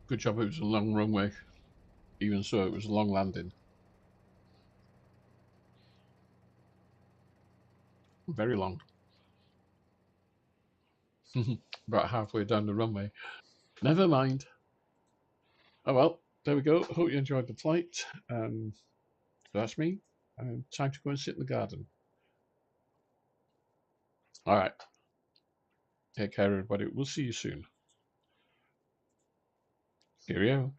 Good job it was a long runway. Even so, it was a long landing. Very long. About halfway down the runway. Never mind. Oh well, there we go. Hope you enjoyed the flight. That's me. Time to go and sit in the garden. All right. Take care, everybody. We'll see you soon. Cheerio.